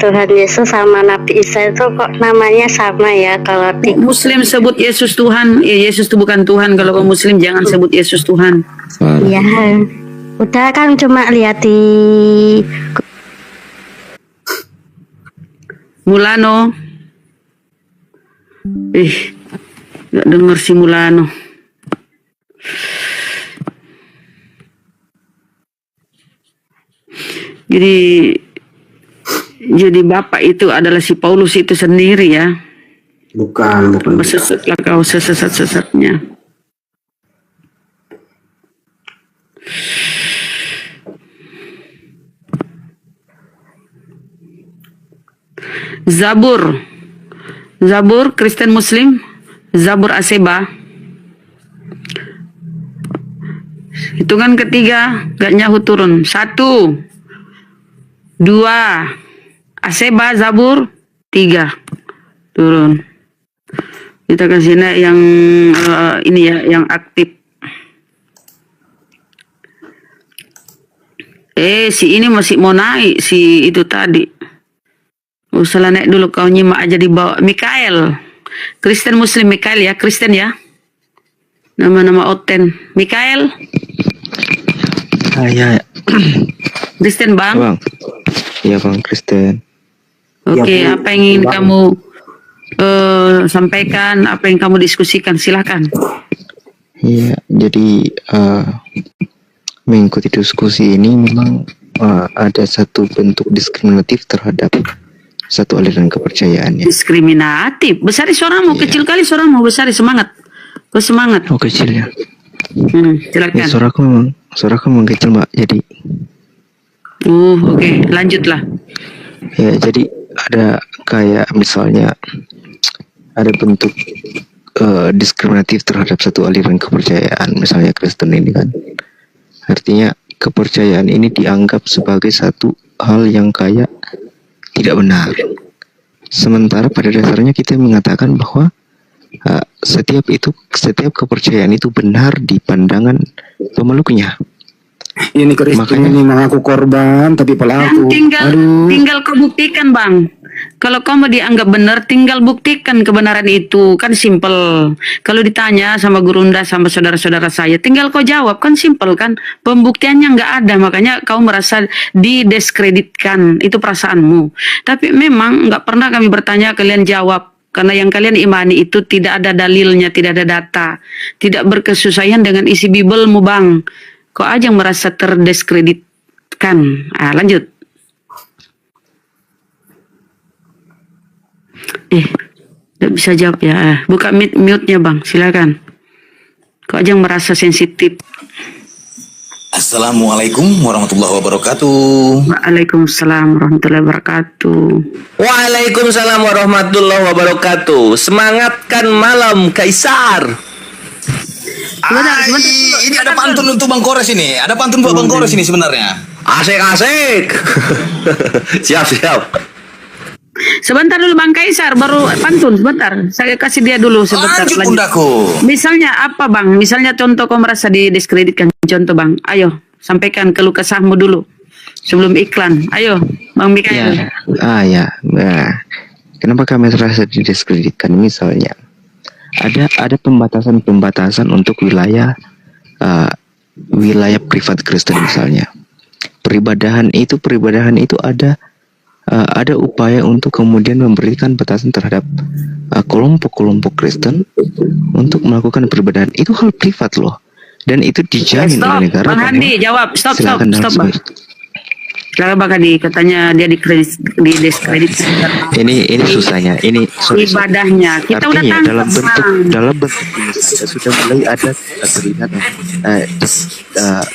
Tuhan Yesus sama Nabi Isa itu kok namanya sama ya? Kalau di
Muslim sebut Yesus Tuhan, ya Yesus itu bukan Tuhan. Kalau kaum Muslim jangan sebut Yesus Tuhan.
ya udah kan cuma lihat di
Mulano. Gak denger si Mulano. Jadi bapak itu adalah si Paulus itu sendiri ya.
Bukan.
Sesatlah kau sesat-sesatnya. Zabur Kristen Muslim, Zabur Aseba. Hitungan ketiga, gak nyahu turun. 1, 2, Aseba, Zabur, 3, turun. Kita kasih yang ini ya, yang aktif. Si ini masih mau naik, si itu tadi. Usah naik dulu, kau nyimak aja di bawah. Mikael, Kristen Muslim Mikael ya, Kristen ya. Nama-nama Oten. Mikael.
Ya.
Kristen Bang.
Bang. Iya Bang, Kristen.
Oke, apa yang ingin kamu sampaikan, apa yang kamu diskusikan, silakan.
Iya, jadi mengikuti diskusi ini memang ada satu bentuk diskriminatif terhadap satu aliran kepercayaannya.
Diskriminatif? Besar suaramu, kecil kali suaramu, besar semangat. Kau semangat.
Oh kecil ya.
Silakan.
Ya, suaraku memang kecil Mbak, jadi.
Oke, lanjutlah.
Ya, jadi ada kayak misalnya ada bentuk diskriminatif terhadap satu aliran kepercayaan, misalnya Kristen ini kan. Artinya kepercayaan ini dianggap sebagai satu hal yang kayak tidak benar. Sementara pada dasarnya kita mengatakan bahwa setiap kepercayaan itu benar di pandangan pemeluknya.
Ini Kristen ini mengaku korban tapi pelaku.
Tinggal kau buktikan Bang. Kalau kamu dianggap benar, tinggal buktikan kebenaran itu, kan simple. Kalau ditanya sama Gurunda sama saudara-saudara saya, tinggal kau jawab, kan simple kan. Pembuktiannya nggak ada, makanya kau merasa didiskreditkan, itu perasaanmu. Tapi memang nggak pernah kami bertanya kalian jawab, karena yang kalian imani itu tidak ada dalilnya, tidak ada data, tidak berkesesuaian dengan isi Bibelmu Bang. Kau aja yang merasa terdiskreditkan. Lanjut. Tidak bisa jawab ya. Buka mute-nya Bang, silakan. Kau aja yang merasa sensitif.
Assalamualaikum warahmatullahi wabarakatuh.
Waalaikumsalam warahmatullahi wabarakatuh.
Waalaikumsalam warahmatullahi wabarakatuh. Semangatkan malam Kaisar.
Ini ada pantun untuk Bang Kores ini. Ada pantun buat Bang Kores ini sebenarnya.
Asik. Siap.
Sebentar dulu Bang Kaisar, baru pantun sebentar. Saya kasih dia dulu sebentar.
Lanjut bundaku.
Misalnya apa Bang? Misalnya contoh kau merasa didiskreditkan. Contoh Bang, ayo sampaikan keluh kesahmu dulu sebelum iklan. Ayo Bang Mikael.
Nah, kenapa kami merasa didiskreditkan? Misalnya ada pembatasan untuk wilayah privat Kristen misalnya. Peribadahan itu ada upaya untuk kemudian memberikan batasan terhadap kelompok-kelompok Kristen untuk melakukan peribadahan. Itu hal privat loh. Dan itu dijamin
Stop,
oleh negara.
Bang
Bang,
Handi,
ya.
jawab. Stop,
Silakan dalam
Bang. Silakan Bang Handi, katanya dia didiskredit.
Ini susahnya. Ini sorry.
Ibadahnya. Kita udah
Artinya
tangkap,
dalam bentuk ini saja sudah mulai ada terlihat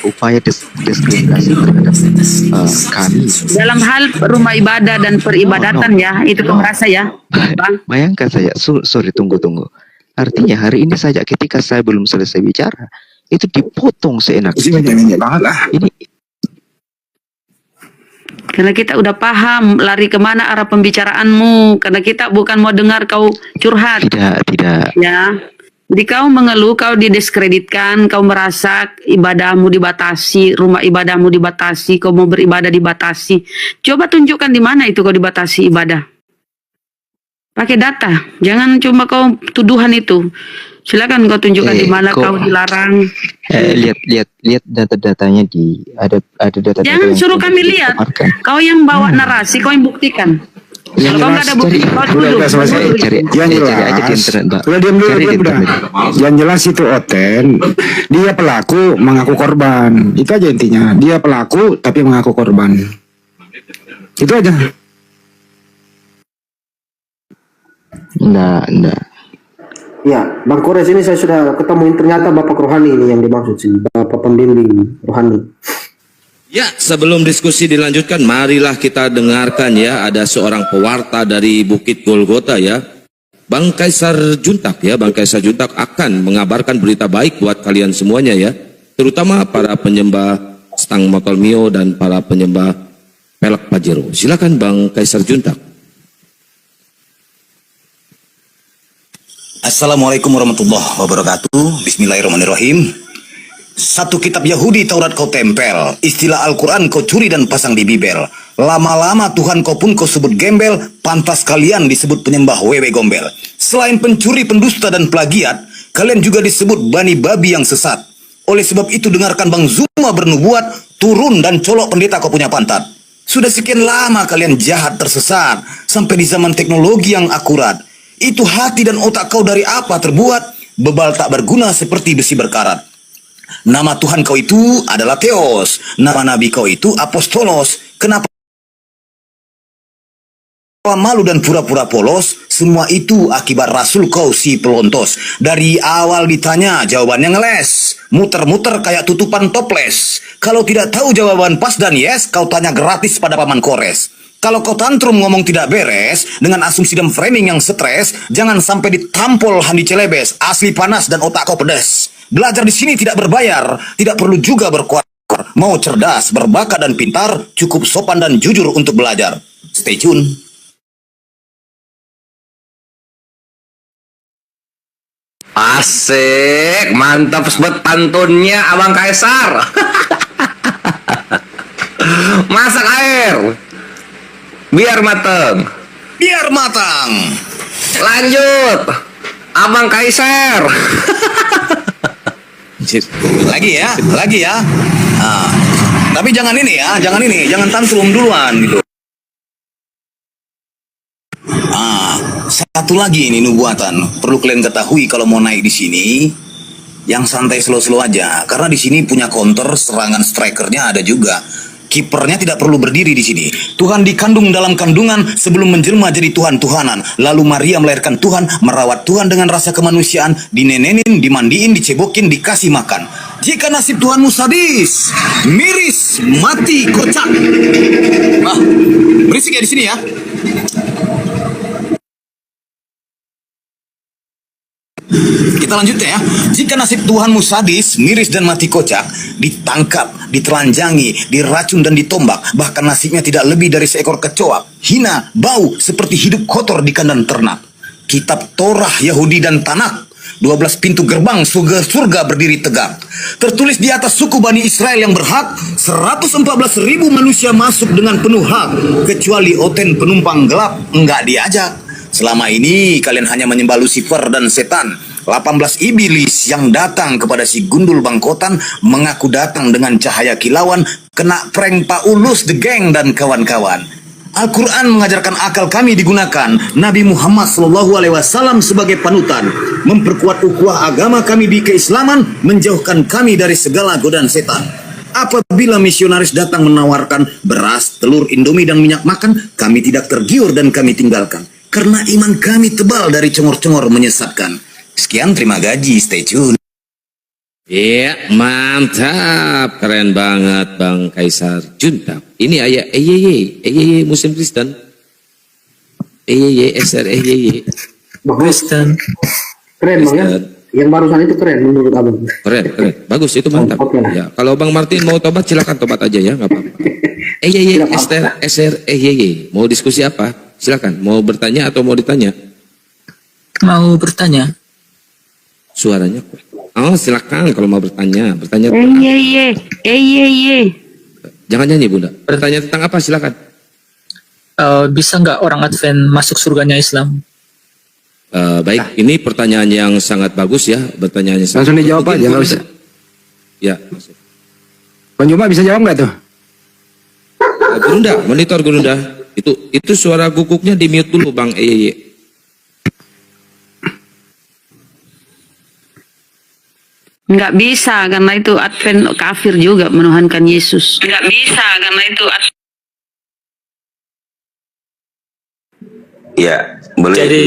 upaya diskriminasi terhadap kami.
dalam hal rumah ibadah dan peribadatan ya, itu merasa ya, Bang.
Bayangkan saya, sorry tunggu. Artinya hari ini saja ketika saya belum selesai bicara, itu dipotong seenaknya. Ini
Karena kita udah paham lari kemana arah pembicaraanmu, karena kita bukan mau dengar kau curhat.
tidak.
Ya. Jadi kau mengeluh, kau didiskreditkan, kau merasa ibadahmu dibatasi, rumah ibadahmu dibatasi, kau mau beribadah dibatasi. Coba tunjukkan di mana itu kau dibatasi ibadah. Pakai data, jangan cuma kau tuduhan itu. Silakan kau tunjukkan di mana kau dilarang.
Lihat data-datanya ada data.
Jangan suruh kami lihat. Kau yang bawa narasi, kau yang buktikan. Kalau kau nggak ada bukti, kau tuduh.
Yang jelas, udah diam dulu. Yang jelas itu Oten, dia pelaku mengaku korban. Itu aja intinya. Dia pelaku tapi mengaku korban. Itu aja.
Enggak.
Ya, Bang Kores, ini saya sudah ketemuin ternyata Bapak Rohani ini yang dimaksud sini, Bapak pembimbing Rohani.
Ya, sebelum diskusi dilanjutkan, marilah kita dengarkan ya, ada seorang pewarta dari Bukit Golgota ya, Bang Kaisar Juntak ya, Bang Kaisar Juntak akan mengabarkan berita baik buat kalian semuanya ya, terutama para penyembah Stang Motol Mio dan para penyembah Pelak Pajero. Silakan Bang Kaisar Juntak.
Assalamualaikum warahmatullahi wabarakatuh. Bismillahirrahmanirrahim. Satu kitab Yahudi Taurat kau tempel, istilah Al-Quran kau curi dan pasang di bibel. Lama-lama Tuhan kau pun kau sebut gembel, pantas kalian disebut penyembah wewe gombel. Selain pencuri, pendusta dan plagiat, kalian juga disebut bani babi yang sesat. Oleh sebab itu dengarkan Bang Zuma bernubuat, turun dan colok pendeta kau punya pantat. Sudah sekian lama kalian jahat tersesat, sampai di zaman teknologi yang akurat. Itu hati dan otak kau dari apa terbuat? Bebal tak berguna seperti besi berkarat. Nama Tuhan kau itu adalah Theos. Nama Nabi kau itu Apostolos. Kenapa malu dan pura-pura polos? Semua itu akibat Rasul kau si pelontos. Dari awal ditanya jawabannya ngeles. Muter-muter kayak tutupan toples. Kalau tidak tahu jawaban pas dan yes, kau tanya gratis pada Paman Kores. Kalau kau tantrum ngomong tidak beres, dengan asumsi dan framing yang stres, jangan sampai ditampol Handi Celebes, asli panas dan otak kau pedas. Belajar di sini tidak berbayar, tidak perlu juga berkuar. Mau cerdas, berbakat dan pintar, cukup sopan dan jujur untuk belajar. Stay tune.
Asik, mantap banget pantunnya Abang Kaisar. Masak air. Biar mateng. Lanjut. Abang Kaisar.
Lagi ya. Nah, tapi jangan jangan tantrum duluan gitu. Satu lagi ini nubuatan. Perlu kalian ketahui kalau mau naik di sini, yang santai slow-slow aja. Karena di sini punya counter, serangan strikernya ada juga. Kipernya tidak perlu berdiri di sini. Tuhan dikandung dalam kandungan sebelum menjelma jadi Tuhan-Tuhanan. Lalu Maria melahirkan Tuhan, merawat Tuhan dengan rasa kemanusiaan, dinenenin, dimandiin, dicebokin, dikasih makan. Jika nasib Tuhanmu sadis, miris, mati, kocak. Berisik ya di sini ya. Kita lanjutnya ya. Jika nasib Tuhanmu sadis, miris dan mati kocak, ditangkap, ditelanjangi, diracun dan ditombak, bahkan nasibnya tidak lebih dari seekor kecoak, hina, bau, seperti hidup kotor di kandang ternak. Kitab Torah Yahudi dan Tanak, 12 pintu gerbang surga berdiri tegak. Tertulis di atas suku Bani Israel yang berhak, 114.000 manusia masuk dengan penuh hak, kecuali Oten penumpang gelap enggak diajak. Selama ini kalian hanya menyembah Lucifer dan setan. 18 iblis yang datang kepada si gundul bangkotan mengaku datang dengan cahaya kilauan, kena prank Paulus the Gang dan kawan-kawan. Al-Quran mengajarkan akal kami digunakan. Nabi Muhammad SAW sebagai panutan, memperkuat ukhuwah agama kami di keislaman, menjauhkan kami dari segala godaan setan. Apabila misionaris datang menawarkan beras, telur, indomie, dan minyak makan, kami tidak tergiur dan kami tinggalkan. Karena iman kami tebal dari cengor-cengor menyesatkan. Sekian, terima gaji, stay tune.
Iya, mantap, keren banget Bang Kaisar Juntak. Ini ayat EYY Muslim Kristen. EYY SR EYY
Kristen. Keren bang ya. Yang barusan itu keren menurut abang.
Keren, bagus itu mantap. Ya, kalau Bang Martin mau tobat silakan tobat aja ya, nggak apa-apa. EYY SR EYY mau diskusi apa? Silakan. Mau bertanya atau mau ditanya?
Mau bertanya.
Suaranya. Oh, silakan kalau mau bertanya. Jangan nyanyi, Bunda. Bertanya tentang apa? Silakan.
Bisa nggak orang Advent masuk surganya Islam?
Baik, ini pertanyaan yang sangat bagus ya. Pertanyaannya sangat
Langsung dijawab aja, nggak usah.
Ya.
Bang Juma bisa jawab nggak tuh?
Gurunda, monitor Gurunda. Itu suara guguknya di mute dulu, Bang EYY.
Nggak bisa karena itu Advent kafir juga menuhankan Yesus. Nggak bisa karena itu
Ya, boleh.
Jadi